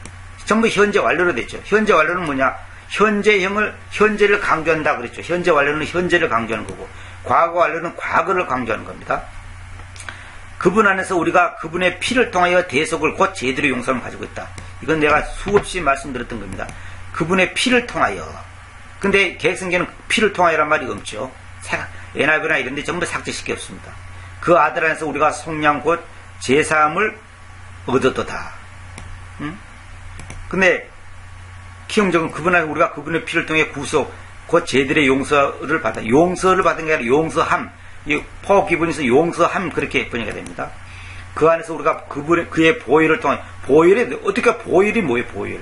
[SPEAKER 1] 전부 현재 완료로 됐죠. 현재 완료는 뭐냐? 현재를 강조한다 그랬죠. 현재 완료는 현재를 강조하는 거고 과거 완료는 과거를 강조하는 겁니다. 그분 안에서 우리가 그분의 피를 통하여 대속을 곧 제대로 용서를 가지고 있다. 이건 내가 수없이 말씀드렸던 겁니다. 그분의 피를 통하여. 근데 개혁성경은 피를 통하여란 말이 없죠. NIV나 이런 데 전부 삭제시켜 없습니다. 그 아들 안에서 우리가 속량 곧 제사함을 얻었도다. 근데 키움적은 그분 안에 우리가 그분의 피를 통해 구속 곧 제들의 용서를 받은 게 아니라 용서함. 이 파워 기본에서 용서함 그렇게 번역이 됩니다. 그 안에서 우리가 그의 보혈을 통해 보혈이 어떻게 보혈이 뭐예요? 보혈.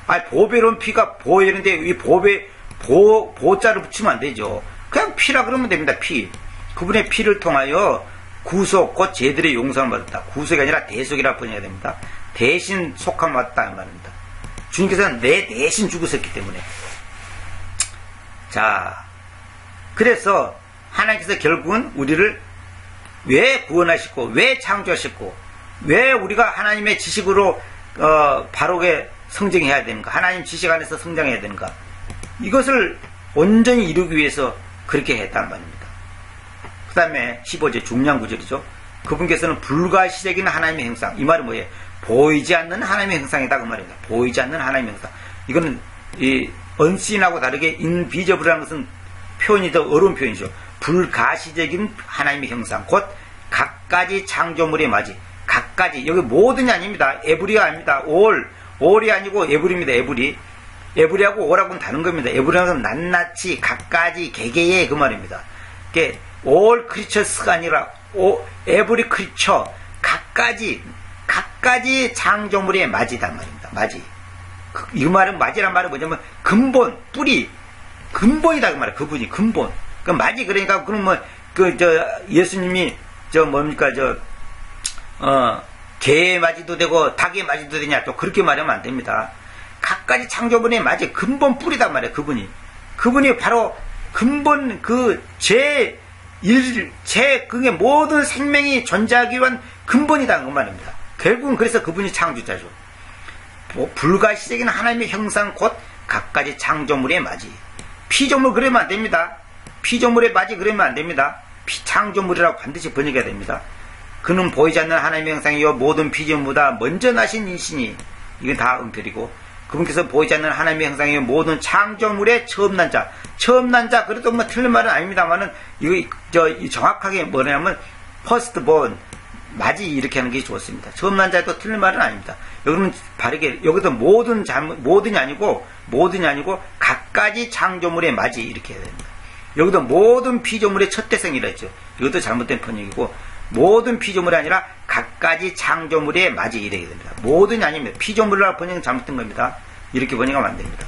[SPEAKER 1] 아니 보배로운 피가 보혈인데 이 보자를 붙이면 안 되죠. 그냥 피라 그러면 됩니다. 피. 그분의 피를 통하여 구속 곧 제들의 용서를 받았다. 구속이 아니라 대속이라 번역이 됩니다. 대신 속함 받았다 이 말입니다. 주님께서는 내 대신 죽으셨기 때문에. 자, 그래서 하나님께서 결국은 우리를 왜 구원하시고 왜 창조하셨고 왜 우리가 하나님의 지식으로 바르게 성장해야 되는가, 하나님 지식 안에서 성장해야 되는가, 이것을 온전히 이루기 위해서 그렇게 했단 말입니다. 그 다음에 15절 중요한 구절이죠. 그분께서는 불가시적인 하나님의 형상. 이 말은 뭐예요? 보이지 않는 하나님의 형상이다 그 말입니다. 보이지 않는 하나님의 형상. 이거는 이 언씬하고 다르게 인비저블이라는 것은 표현이 더 어려운 표현이죠. 불가시적인 하나님의 형상, 곧 각가지 창조물의 맞이. 각가지, 여기 모든이 아닙니다. 에브리가 아닙니다. 올이 아니고 에브리입니다. 에브리하고 올하고는 다른 겁니다. 에브리는 낱낱이 각가지 개개의 그 말입니다. 이게 all creatures가 아니라 every creature, 각가지 창조물의 맞이다 말입니다. 맞이. 이 말은 맞이란 말은 뭐냐면 근본, 뿌리, 근본이다 그 말이에요. 그분이 근본. 그 맞이 그러니까 그러면 예수님이 개의 맞이도 되고 닭의 맞이도 되냐 또 그렇게 말하면 안 됩니다. 각가지 창조물의 맞이 근본 뿌리다 말이에요. 그분이 바로 근본 그게 모든 생명이 존재하기 위한 근본이다 그 말입니다. 결국은 그래서 그분이 창조자죠. 불가시적인 하나님의 형상 곧 각가지 창조물의 맞이. 피조물 그러면 안 됩니다. 피조물의 맞이 그러면 안 됩니다. 창조물이라고 반드시 번역해야 됩니다. 그는 보이지 않는 하나님의 형상이요 모든 피조물보다 먼저 나신 이시니, 이건 다 음절이고, 그분께서 보이지 않는 하나님의 형상이요 모든 창조물의 처음 난 자 그래도 뭐 틀린 말은 아닙니다만은 이거 정확하게 뭐냐면 first born 맞이 이렇게 하는 게 좋습니다. 처음 난 자도 틀린 말은 아닙니다. 여기는 바르게 여기서 모든이 아니고 각가지 창조물의 맞이 이렇게 해야 됩니다. 여기도 모든 피조물의 첫 대생이라 했죠. 이것도 잘못된 번역이고, 모든 피조물이 아니라 각가지 창조물의 맞이 이래야 됩니다. 모든이 아니면 피조물이라고 번역은 잘못된 겁니다. 이렇게 번역하면 안 됩니다.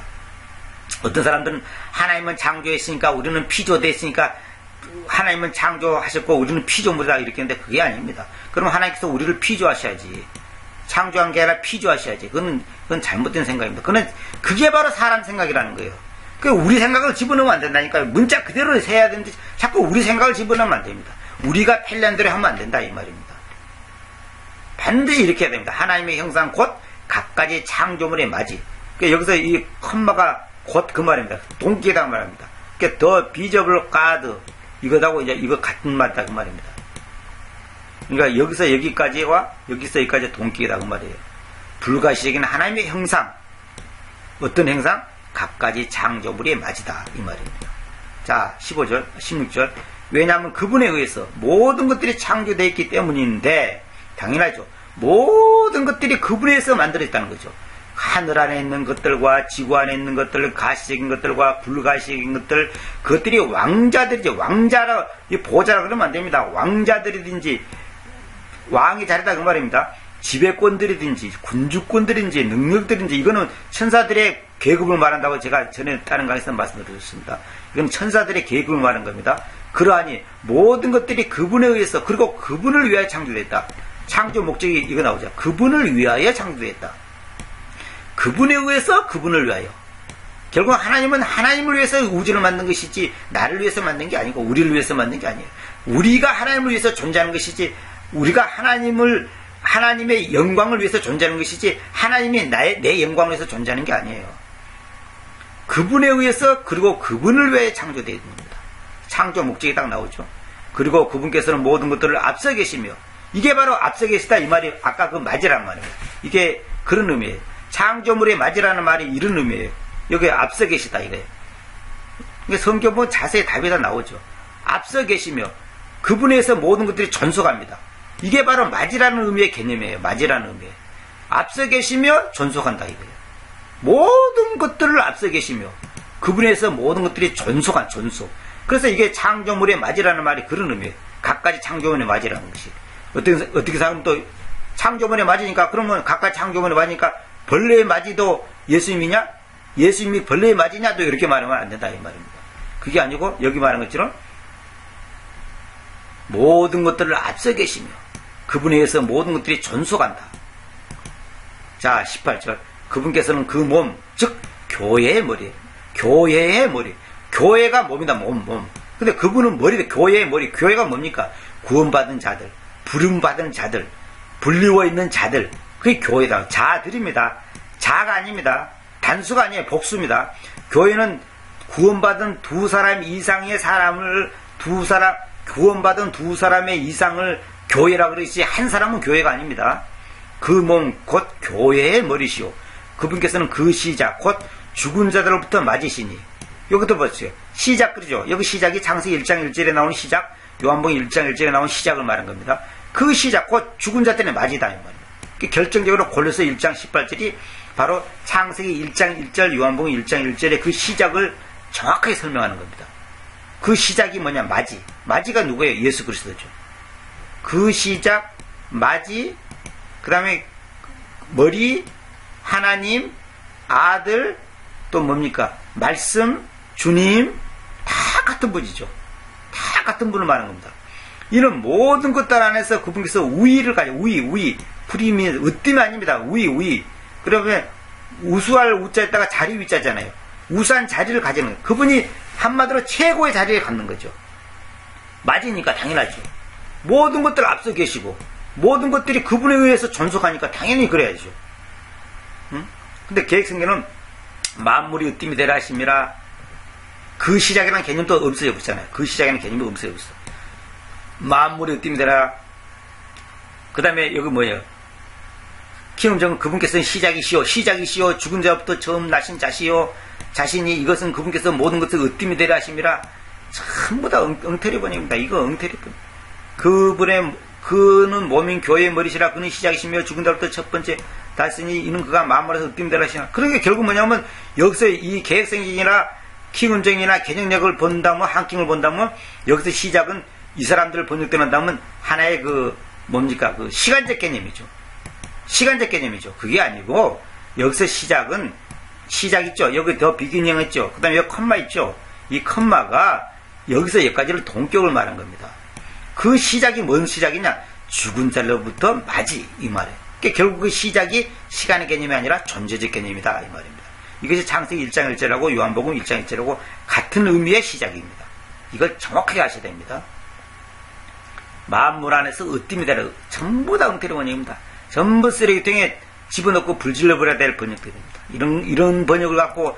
[SPEAKER 1] 어떤 사람들은 하나님은 창조했으니까 우리는 피조됐으니까 하나님은 창조하셨고 우리는 피조물이다 이렇게 했는데 그게 아닙니다. 그럼 하나님께서 우리를 피조하셔야지. 창조한 게 아니라 피조하셔야지. 그건 잘못된 생각입니다. 그게 바로 사람 생각이라는 거예요. 우리 생각을 집어넣으면 안 된다니까요. 문자 그대로 세야 되는데 자꾸 우리 생각을 집어넣으면 안 됩니다. 우리가 편리한 대로 하면 안 된다 이 말입니다. 반드시 이렇게 해야 됩니다. 하나님의 형상 곧 각가지 창조물의 맞이. 여기서 이 컴마가 곧 그 말입니다. 동기에다 말합니다. 더 비저블 가드 이거하고 이거 같은 말이다 그 말입니다. 그러니까 여기서 여기까지와 여기서 여기까지 동기에다 그 말이에요. 불가시적인 하나님의 형상. 어떤 형상? 각가지 창조물의 맞이다 이 말입니다. 자 15절 16절 왜냐하면 그분에 의해서 모든 것들이 창조되어 있기 때문인데, 당연하죠. 모든 것들이 그분에 의해서 만들어졌다는 거죠. 하늘 안에 있는 것들과 지구 안에 있는 것들, 가시적인 것들과 불가시적인 것들, 그것들이 왕자들이죠. 왕자라, 보자라 그러면 안 됩니다. 왕자들이든지, 왕의 자리다 그 말입니다. 지배권들이든지, 군주권들이든지, 능력들이든지, 이거는 천사들의 계급을 말한다고 제가 전에 다른 강의에서 말씀드렸습니다. 이건 천사들의 계급을 말한 겁니다. 그러하니 모든 것들이 그분에 의해서, 그리고 그분을 위하여 창조됐다. 창조 목적이 이거 나오죠. 그분을 위하여 창조됐다. 그분에 의해서 그분을 위하여. 결국 하나님은 하나님을 위해서 우주를 만든 것이지 나를 위해서 만든 게 아니고 우리를 위해서 만든 게 아니에요. 우리가 하나님을 위해서 존재하는 것이지 우리가 하나님의 영광을 위해서 존재하는 것이지 하나님이 내 영광을 위해서 존재하는 게 아니에요. 그분에 의해서, 그리고 그분을 위해 창조되어 있는 겁니다. 창조 목적이 딱 나오죠. 그리고 그분께서는 모든 것들을 앞서 계시며, 이게 바로 앞서 계시다 이 말이 아까 그 맞이라는 말이에요. 이게 그런 의미예요. 창조물의 맞이라는 말이 이런 의미예요. 여기 앞서 계시다 이거예요. 성경 보면 자세히 답이 다 나오죠. 앞서 계시며 그분에서 모든 것들이 존속합니다. 이게 바로 맞이라는 의미의 개념이에요. 맞이라는 의미예요. 앞서 계시며 존속한다 이거예요. 모든 것들을 앞서 계시며 그분에서 모든 것들이 존속한 존속. 그래서 이게 창조물의 맞이라는 말이 그런 의미예요. 각가지 창조물의 맞이라는 것이. 어떻게 생각하면 또 창조물의 맞이니까, 그러면 각가지 창조물의 맞이니까 벌레의 맞이도 예수님이냐? 예수님이 벌레의 맞이냐? 또 이렇게 말하면 안 된다 이 말입니다. 그게 아니고 여기 말한 것처럼 모든 것들을 앞서 계시며 그분에 의해서 모든 것들이 존속한다. 자 18절 그분께서는 그 몸, 즉 교회의 머리예요. 교회의 머리. 교회가 몸이다. 몸. 근데 그분은 머리다. 교회의 머리. 교회가 뭡니까? 구원받은 자들, 부름받은 자들, 불리워 있는 자들, 그게 교회다. 자들입니다. 자가 아닙니다. 단수가 아니에요. 복수입니다. 교회는 구원받은 두 사람 이상의 사람을 구원받은 두 사람의 이상을 교회라 그러지 한 사람은 교회가 아닙니다. 그 몸 곧 교회의 머리시오. 그분께서는 그 시작 곧 죽은 자들로부터 맞으시니. 여기도 보세요. 시작 그러죠. 여기 시작이 창세기 1장 1절에 나오는 시작, 요한복음 1장 1절에 나오는 시작을 말한 겁니다. 그 시작 곧 죽은 자들의 맞이다 이 말이에요. 결정적으로 골로새 1장 18절이 바로 창세기 1장 1절, 요한복음 1장 1절의 그 시작을 정확하게 설명하는 겁니다. 그 시작이 뭐냐? 맞이. 맞이가 누구예요? 예수 그리스도죠. 그 시작, 맞이, 그 다음에 머리, 하나님, 아들, 또 뭡니까? 말씀, 주님, 다 같은 분이죠. 다 같은 분을 말하는 겁니다. 이는 모든 것들 안에서 그분께서 우위를 가져, 우위. 프리미, 으뜸이 아닙니다. 우위. 그러면 우수할 우자에다가 자리 위자잖아요. 우수한 자리를 가지는 거예요. 그분이 한마디로 최고의 자리에 갖는 거죠. 맞으니까 당연하죠. 모든 것들을 앞서 계시고 모든 것들이 그분에 의해서 존속하니까 당연히 그래야죠. 응? 근데 계획성경은 만물이 으뜸이 되라 하심이라. 그 시작이라는 개념도 없어요. 없잖아요. 그 시작이라는 개념도 없어요. 만물이 으뜸이 되라. 그 다음에 여기 뭐예요? 키움정은 그분께서는 시작이시오. 죽은 자부터 처음 나신 자신이 이것은 그분께서 모든 것을 으뜸이 되라 하심이라. 전부 다 엉터리 번역입니다. 이거 엉터리 번역. 그는 몸인 교회의 머리시라. 그는 시작이시며 죽은 자부터 첫 번째 달으니 이는 그가 만물에서 으뜸이 되라 하시나. 그러니까 결국 뭐냐면 여기서 이 계획성경이나 키움정이나 개정력을 본다면 한킹을 본다면 여기서 시작은 이 사람들을 번역된다면 하나의 그 뭡니까? 그 시간적 개념이죠. 시간적 개념이죠. 그게 아니고 여기서 시작은 시작 있죠. 여기 더 비기닝 있죠. 그 다음에 여기 컴마 있죠. 이 컴마가 여기서 여기까지를 동격을 말한 겁니다. 그 시작이 뭔 시작이냐? 죽은 자로부터 맞이 이 말이에요. 그러니까 결국 그 시작이 시간의 개념이 아니라 존재적 개념이다 이 말입니다. 이것이 창세기 1장 1절하고 요한복음 1장 1절하고 같은 의미의 시작입니다. 이걸 정확하게 아셔야 됩니다. 만물 안에서 으뜸이 되라. 전부 다 엉터리 번역입니다. 전부 쓰레기통에 집어넣고 불질러 버려야 될 번역들입니다. 이런 번역을 갖고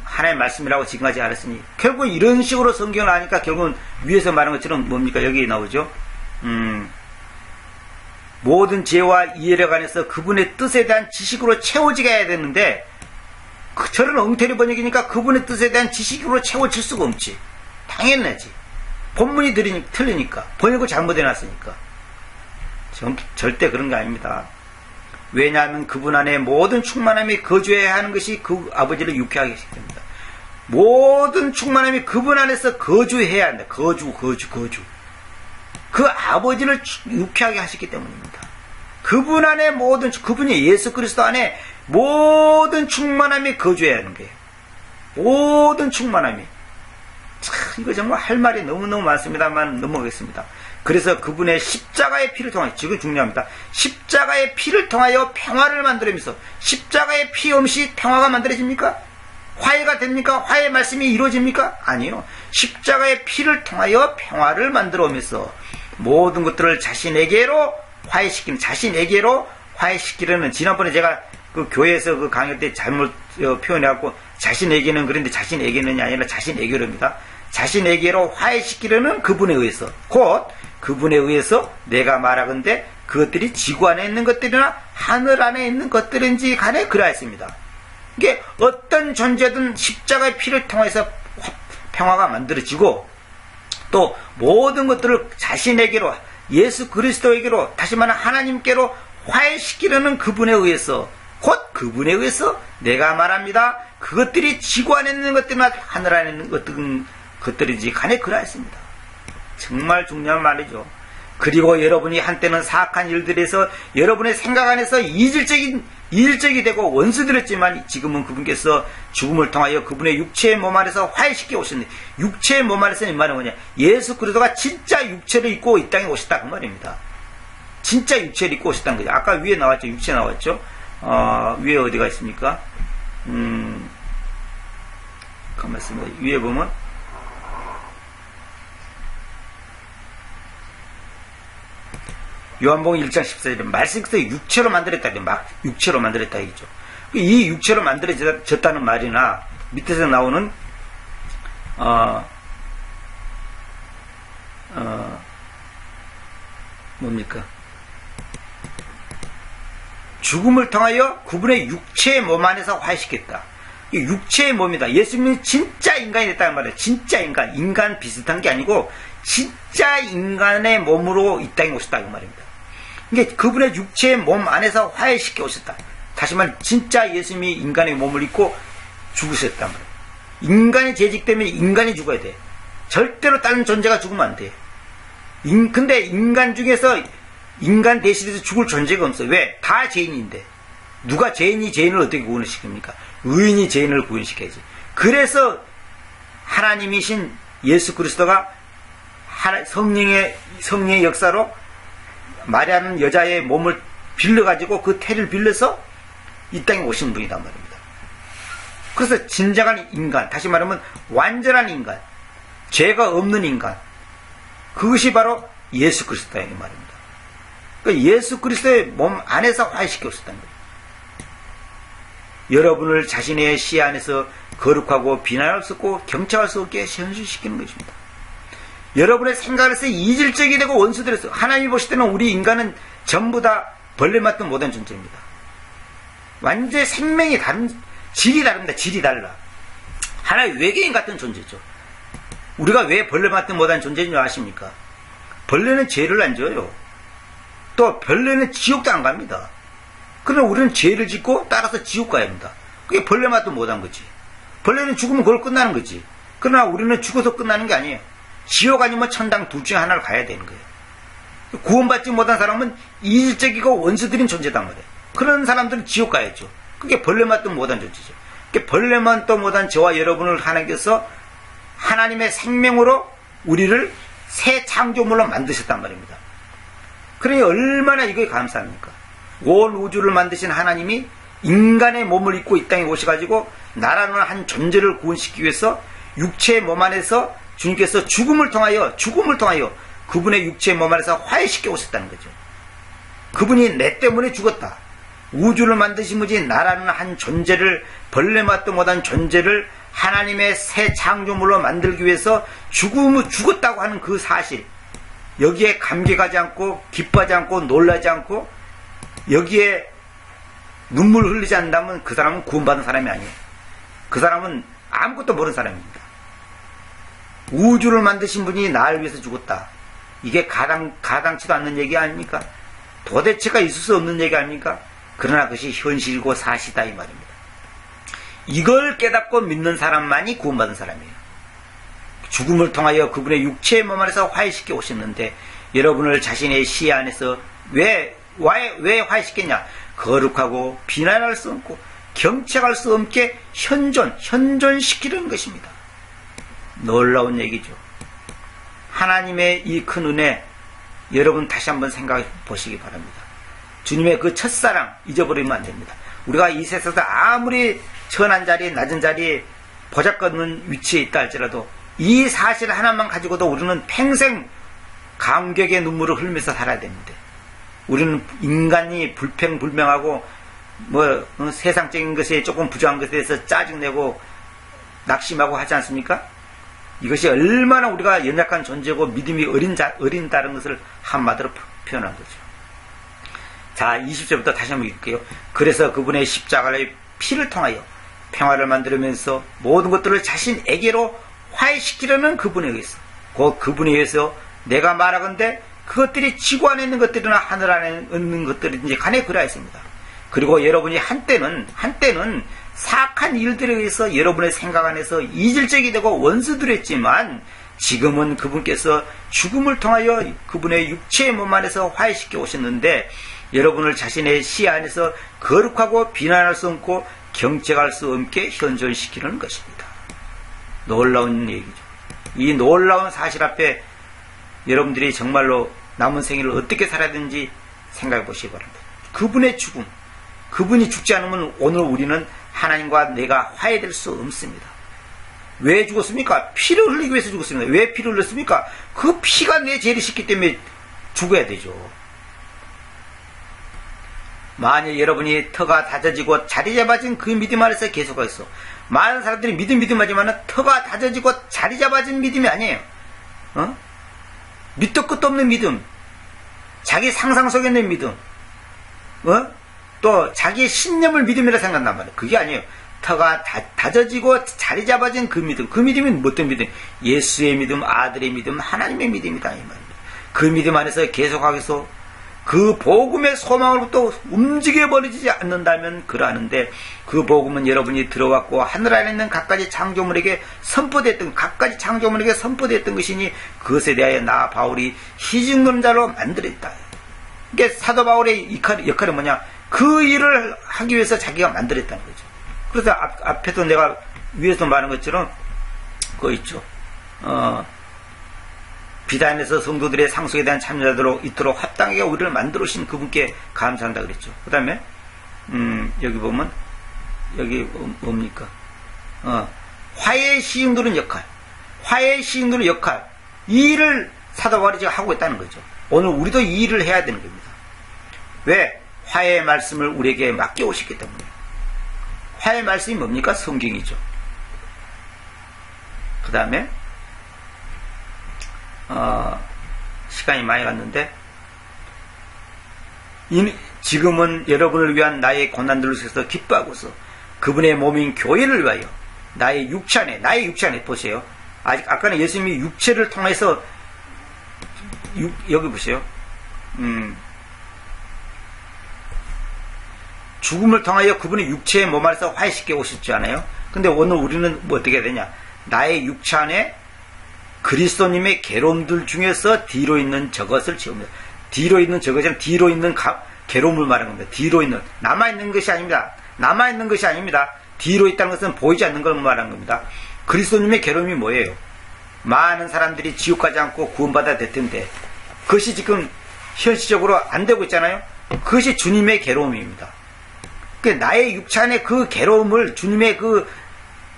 [SPEAKER 1] 하나의 말씀이라고 지금까지 알았으니 결국 이런 식으로 성경을 하니까 결국은 위에서 말한 것처럼 뭡니까? 여기 나오죠. 모든 죄와 이해에 관해서 그분의 뜻에 대한 지식으로 채워지게 해야 되는데 저런 엉터리 번역이니까 그분의 뜻에 대한 지식으로 채워질 수가 없지. 당연하지. 본문이 틀리니까 번역을 잘못해놨으니까. 절대 그런 거 아닙니다. 왜냐하면 그분 안에 모든 충만함이 거주해야 하는 것이 그 아버지를 유쾌하게 하시기 때문입니다. 모든 충만함이 그분 안에서 거주해야 한다. 거주. 그 아버지를 유쾌하게 하셨기 때문입니다. 그분 안에 그분이 예수 그리스도 안에 모든 충만함이 거주해야 하는 거예요. 모든 충만함이. 이거 정말 할 말이 너무너무 많습니다만 넘어가겠습니다. 그래서 그분의 십자가의 피를 통하여, 지금 중요합니다. 십자가의 피를 통하여 평화를 만들면서, 십자가의 피 없이 평화가 만들어집니까? 화해가 됩니까? 화해의 말씀이 이루어집니까? 아니요. 십자가의 피를 통하여 평화를 만들어오면서 모든 것들을 자신에게로 화해시키려는, 지난번에 제가 그 교회에서 그 강의 때 잘못 표현해갖고 자신에게는 그런데 자신에게는이 아니라 자신에게로입니다. 자신에게로 화해시키려는 그분에 의해서, 곧 그분에 의해서 내가 말하건대 그것들이 지구 안에 있는 것들이나 하늘 안에 있는 것들인지 간에 그러했습니다. 이게 어떤 존재든 십자가의 피를 통해서 평화가 만들어지고 또 모든 것들을 자신에게로, 예수 그리스도에게로, 다시 말하면 하나님께로 화해시키려는 그분에 의해서, 곧 그분에 의해서 내가 말합니다. 그것들이 지구 안에 있는 것들이나 하늘 안에 있는 것들인지 간에 그러했습니다. 정말 중요한 말이죠. 그리고 여러분이 한때는 사악한 일들에서 여러분의 생각 안에서 이질적이 되고 원수들었지만 지금은 그분께서 죽음을 통하여 그분의 육체의 몸 안에서 화해시켜 오셨는데, 육체의 몸 안에서 이 말은 뭐냐? 예수 그리스도가 진짜 육체를 입고 이 땅에 오셨다 그 말입니다. 진짜 육체를 입고 오셨다는 거죠. 아까 위에 나왔죠. 육체 나왔죠. 위에 어디가 있습니까? 가만 있습니다. 위에 보면 요한복음 1장 14절에 말씀께서 육체로 만들었다. 막 육체로 만들었다 이죠. 이 육체로 만들어졌다는 말이나 밑에서 나오는 뭡니까? 죽음을 통하여 그분의 육체의 몸 안에서 화해시켰다. 이 육체의 몸이다. 예수님은 진짜 인간이 됐다는 말이에요. 진짜 인간 비슷한 게 아니고 진짜 인간의 몸으로 이 땅에 오셨다 그 말입니다. 이게 그분의 육체의 몸 안에서 화해시켜 오셨다. 다시 말해 진짜 예수님이 인간의 몸을 입고 죽으셨단 말이에요. 인간의 재직 때문에 인간이 죽어야 돼. 절대로 다른 존재가 죽으면 안 돼. 근데 인간 중에서 인간 대신해서 죽을 존재가 없어. 왜? 다 죄인인데. 누가 죄인이 죄인을 어떻게 구원시킵니까? 의인이 죄인을 구원시켜야지. 그래서 하나님이신 예수 그리스도가 성령의 역사로 마리아는 여자의 몸을 빌려가지고 그 태를 빌려서 이 땅에 오신 분이란 말입니다. 그래서 진정한 인간, 다시 말하면 완전한 인간, 죄가 없는 인간, 그것이 바로 예수 그리스도의 말입니다. 그러니까 예수 그리스도의 몸 안에서 화해시켜 오셨다는 거예요. 여러분을 자신의 시 안에서 거룩하고 비난할 수 없고 경청할 수 없게 현실시키는 것입니다. 여러분의 생각에서 이질적이 되고 원수들에서 하나님이 보실 때는 우리 인간은 전부 다 벌레 맞든 못한 존재입니다. 완전히 생명이 다른, 질이 다릅니다. 질이 달라. 하나의 외계인 같은 존재죠. 우리가 왜 벌레 맞든 못한 존재인 줄 아십니까? 벌레는 죄를 안 져요. 또 벌레는 지옥도 안 갑니다. 그러나 우리는 죄를 짓고 따라서 지옥 가야 합니다. 그게 벌레 맛도 못한 거지. 벌레는 죽으면 그걸 끝나는 거지. 그러나 우리는 죽어서 끝나는 게 아니에요. 지옥 아니면 천당 둘 중에 하나를 가야 되는 거예요. 구원받지 못한 사람은 이질적이고 원수들인 존재단 말이에요. 그런 사람들은 지옥 가야죠. 그게 벌레 맛도 못한 존재죠. 벌레 맛도 못한 저와 여러분을 하나님께서 하나님의 생명으로 우리를 새 창조물로 만드셨단 말입니다. 그러니 얼마나 이게 감사합니까? 온 우주를 만드신 하나님이 인간의 몸을 입고 이 땅에 오셔가지고 나라는 한 존재를 구원시키기 위해서 육체의 몸 안에서 주님께서 죽음을 통하여 그분의 육체의 몸 안에서 화해시켜 오셨다는 거죠. 그분이 내 때문에 죽었다. 우주를 만드신 분이 나라는 한 존재를, 벌레 맛도 못한 존재를 하나님의 새 창조물로 만들기 위해서 죽었다고 하는 그 사실, 여기에 감격하지 않고 기뻐하지 않고 놀라지 않고 여기에 눈물 흘리지 않는다면 그 사람은 구원받은 사람이 아니에요. 그 사람은 아무것도 모르는 사람입니다. 우주를 만드신 분이 나를 위해서 죽었다. 이게 가당치도 않는 얘기 아닙니까? 도대체가 있을 수 없는 얘기 아닙니까? 그러나 그것이 현실이고 사실이다 이 말입니다. 이걸 깨닫고 믿는 사람만이 구원받은 사람이에요. 죽음을 통하여 그분의 육체의 몸 안에서 화해시켜 오셨는데 여러분을 자신의 시 안에서 왜 화해시켰냐? 거룩하고 비난할 수 없고 경책할 수 없게 현존시키는 것입니다. 놀라운 얘기죠. 하나님의 이 큰 은혜 여러분 다시 한번 생각해 보시기 바랍니다. 주님의 그 첫사랑 잊어버리면 안 됩니다. 우리가 이 세상에서 아무리 천한 자리 낮은 자리 보잘것없는 위치에 있다 할지라도 이 사실 하나만 가지고도 우리는 평생 감격의 눈물을 흘리면서 살아야 되는데 우리는 인간이 불평불명하고 세상적인 것에 조금 부족한 것에 대해서 짜증내고 낙심하고 하지 않습니까? 이것이 얼마나 우리가 연약한 존재고 믿음이 어린다는 것을 한마디로 표현한 거죠. 자, 20절부터 다시 한번 읽을게요. 그래서 그분의 십자가의 피를 통하여 평화를 만들면서 모든 것들을 자신에게로 화해시키려는 그분에 의해서 그분에 의해서 내가 말하건대 그것들이 지구 안에 있는 것들이나 하늘 안에 있는 것들인지 간에 그러했습니다. 그리고 여러분이 한때는 사악한 일들에 의해서 여러분의 생각 안에서 이질적이 되고 원수들했지만 지금은 그분께서 죽음을 통하여 그분의 육체의 몸 안에서 화해시켜 오셨는데 여러분을 자신의 시 안에서 거룩하고 비난할 수 없고 경책할 수 없게 현존시키는 것입니다. 놀라운 얘기죠. 이 놀라운 사실 앞에 여러분들이 정말로 남은 생일을 어떻게 살아야 되는지 생각해 보시기 바랍니다. 그분의 죽음, 그분이 죽지 않으면 오늘 우리는 하나님과 내가 화해될 수 없습니다. 왜 죽었습니까? 피를 흘리기 위해서 죽었습니다. 왜 피를 흘렸습니까? 그 피가 내 죄를 씻기 때문에 죽어야 되죠. 만약 여러분이 터가 다져지고 자리 잡아진 그 믿음 안에서 계속해서 많은 사람들이 믿음하지만 터가 다져지고 자리 잡아진 믿음이 아니에요. 밑도 끝도 없는 믿음, 자기 상상 속에 있는 믿음, 또 자기의 신념을 믿음이라 생각한단 말이에요. 그게 아니에요. 터가 다져지고 자리 잡아진 그 믿음. 그 믿음이 어떤 믿음? 예수의 믿음, 아들의 믿음, 하나님의 믿음이다 이 말입니다. 그 믿음 안에서 계속하겠소. 그 복음의 소망으로부터 움직여버리지 않는다면 그러하는데, 그 복음은 여러분이 들어왔고 하늘 안에 있는 각가지 창조물에게 선포됐던 것이니 그것에 대하여 나 바울이 희증론자로 만들었다. 이게 사도 바울의 역할이 뭐냐? 그 일을 하기 위해서 자기가 만들었다는 거죠. 그래서 앞에도 내가 위에서 말한 것처럼 그거 있죠. 비단에서 성도들의 상속에 대한 참여자들로 있도록 합당하게 우리를 만들어 오신 그분께 감사한다 그랬죠. 그 다음에 여기 보면 여기 뭡니까? 화해의 시인들은 역할, 이 일을 사도 바울이 지금 하고 있다는 거죠. 오늘 우리도 이 일을 해야 되는 겁니다. 왜? 화해의 말씀을 우리에게 맡겨오셨기 때문에. 화해의 말씀이 뭡니까? 성경이죠. 그 다음에 시간이 많이 갔는데, 지금은 여러분을 위한 나의 고난들을 위해서 기뻐하고서 그분의 몸인 교회를 위하여 나의 육체 안에 보세요. 아까는 예수님이 육체를 통해서 여기 보세요. 죽음을 통하여 그분의 육체의 몸 안에서 화해시켜 오셨지 않아요? 근데 오늘 우리는 뭐 어떻게 해야 되냐? 나의 육체 안에 그리스도님의 괴로움들 중에서 뒤로 있는 저것을 채웁니다. 뒤로 있는 저것은 뒤로 있는 괴로움을 말하는 겁니다. 뒤로 있는, 남아있는 것이 아닙니다. 뒤로 있다는 것은 보이지 않는 걸 말하는 겁니다. 그리스도님의 괴로움이 뭐예요? 많은 사람들이 지옥 가지 않고 구원받아야 될 텐데 그것이 지금 현실적으로 안 되고 있잖아요. 그것이 주님의 괴로움입니다. 나의 육체 안에 그 괴로움을,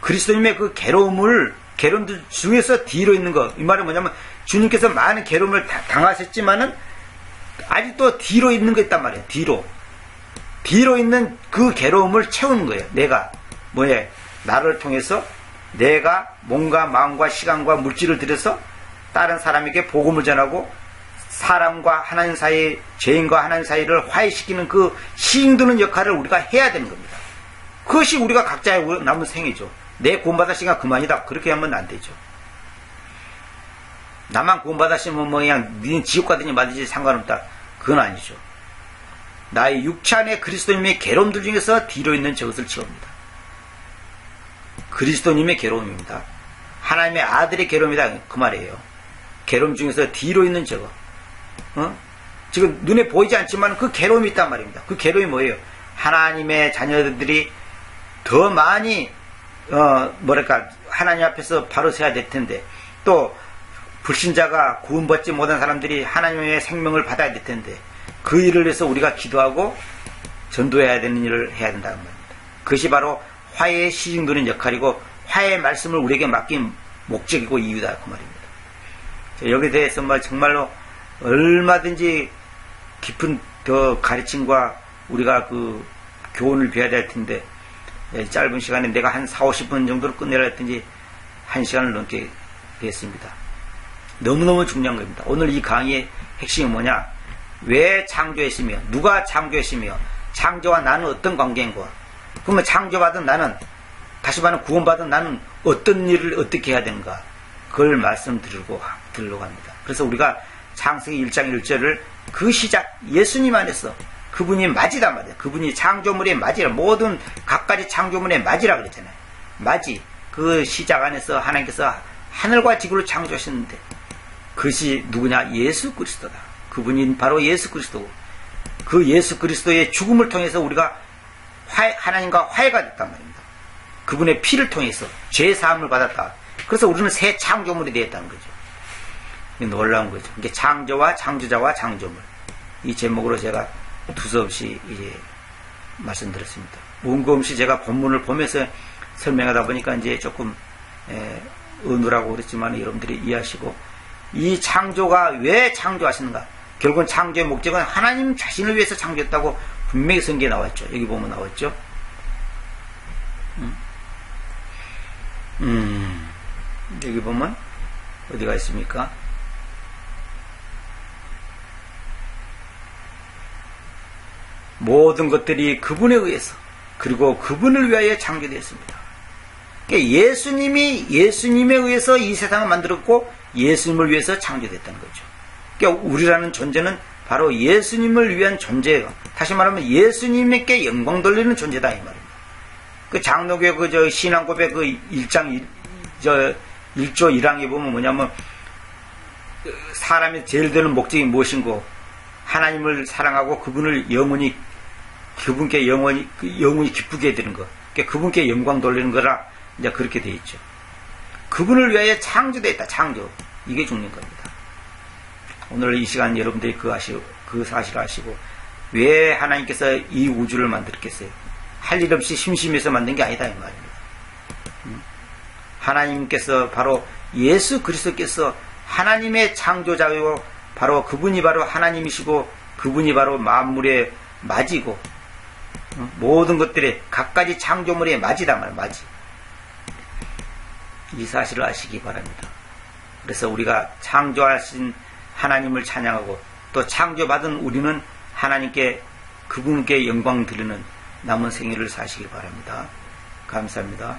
[SPEAKER 1] 그리스도님의 그 괴로움들 중에서 뒤로 있는 거. 이 말은 뭐냐면, 주님께서 많은 괴로움을 당하셨지만은, 아직도 뒤로 있는 거 있단 말이에요. 뒤로 있는 그 괴로움을 채우는 거예요. 내가. 나를 통해서 내가 몸과 마음과 시간과 물질을 들여서 다른 사람에게 복음을 전하고, 사람과 하나님 사이, 죄인과 하나님 사이를 화해시키는 그 시인드는 역할을 우리가 해야 되는 겁니다. 그것이 우리가 각자의 남은 생이죠. 내 구원받을 시간 그만이다. 그렇게 하면 안 되죠. 나만 구원받았으면 그냥 니는 지옥 가든지 말든지 상관없다. 그건 아니죠. 나의 육체 안에 그리스도님의 괴로움들 중에서 뒤로 있는 저것을 채웁니다. 그리스도님의 괴로움입니다. 하나님의 아들의 괴로움이다. 그 말이에요. 괴로움 중에서 뒤로 있는 저거. 지금 눈에 보이지 않지만 그 괴로움이 있단 말입니다. 그 괴로움이 뭐예요? 하나님의 자녀들이 더 많이 하나님 앞에서 바로 서야 될 텐데, 또 불신자가 구원받지 못한 사람들이 하나님의 생명을 받아야 될 텐데, 그 일을 위해서 우리가 기도하고 전도해야 되는 일을 해야 된다는 말입니다. 그것이 바로 화해의 시중도는 역할이고 화해의 말씀을 우리에게 맡긴 목적이고 이유다 그 말입니다. 여기에 대해서 정말로 얼마든지 깊은 더 가르침과 우리가 그 교훈을 배워야 될 텐데, 짧은 시간에 내가 한 40-50분 정도로 끝내라 했더니 1시간을 넘게 했습니다. 너무너무 중요한 겁니다. 오늘 이 강의의 핵심이 뭐냐? 왜 창조했으며, 누가 창조했으며, 창조와 나는 어떤 관계인가? 그러면 창조받은 나는, 다시 말하면 구원받은 나는 어떤 일을 어떻게 해야 되는가? 그걸 말씀드리려고 합니다. 그래서 우리가 창세기 1장 1절을 그 시작, 예수님 안에서 그분이 맞이다 말이에요. 그분이 창조물의 맞이라, 모든 각가지 창조물의 맞이라 그랬잖아요. 맞이, 그 시작 안에서 하나님께서 하늘과 지구를 창조하셨는데 그것이 누구냐? 예수 그리스도다. 그분이 바로 예수 그리스도고, 그 예수 그리스도의 죽음을 통해서 우리가 하나님과 화해가 됐단 말입니다. 그분의 피를 통해서 죄 사함을 받았다. 그래서 우리는 새 창조물이 되었다는 거죠. 놀라운 거죠. 이게 창조와 창조자와 창조물, 이 제목으로 제가 두서없이 이제 말씀드렸습니다. 문구없이 제가 본문을 보면서 설명하다 보니까 이제 조금 어눌하고 그랬지만 여러분들이 이해하시고, 이 창조가 왜 창조하시는가? 결국은 창조의 목적은 하나님 자신을 위해서 창조했다고 분명히 성경에 나왔죠. 여기 보면 나왔죠. 여기 보면 어디가 있습니까? 모든 것들이 그분에 의해서 그리고 그분을 위하여 창조되었습니다. 그러니까 예수님에 의해서 이 세상을 만들었고 예수님을 위해서 창조됐다는 거죠. 그러니까 우리라는 존재는 바로 예수님을 위한 존재예요. 다시 말하면 예수님께 영광 돌리는 존재다 이 말입니다. 그 장로교 그 신앙 고백 그 1장 1조 1항에 보면 뭐냐면 사람이 제일 되는 목적이 무엇인고 하나님을 사랑하고 그분을 그분께 영원히 기쁘게 해드리는 것. 그러니까 그분께 영광 돌리는 거라 이제 그렇게 돼 있죠. 그분을 위하여 창조되었다. 창조. 이게 중요한 겁니다. 오늘 이 시간 여러분들이 그 사실을 아시고 왜 하나님께서 이 우주를 만들었겠어요? 할 일 없이 심심해서 만든 게 아니다 이 말입니다. 하나님께서 바로 예수 그리스도께서 하나님의 창조자이고 바로 그분이 바로 하나님이시고 그분이 바로 만물의 맞이고 모든 것들의 각가지 창조물의 맞이다 말 맞이. 이 사실을 아시기 바랍니다. 그래서 우리가 창조하신 하나님을 찬양하고 또 창조받은 우리는 하나님께 그분께 영광 드리는 남은 생일을 사시기 바랍니다. 감사합니다.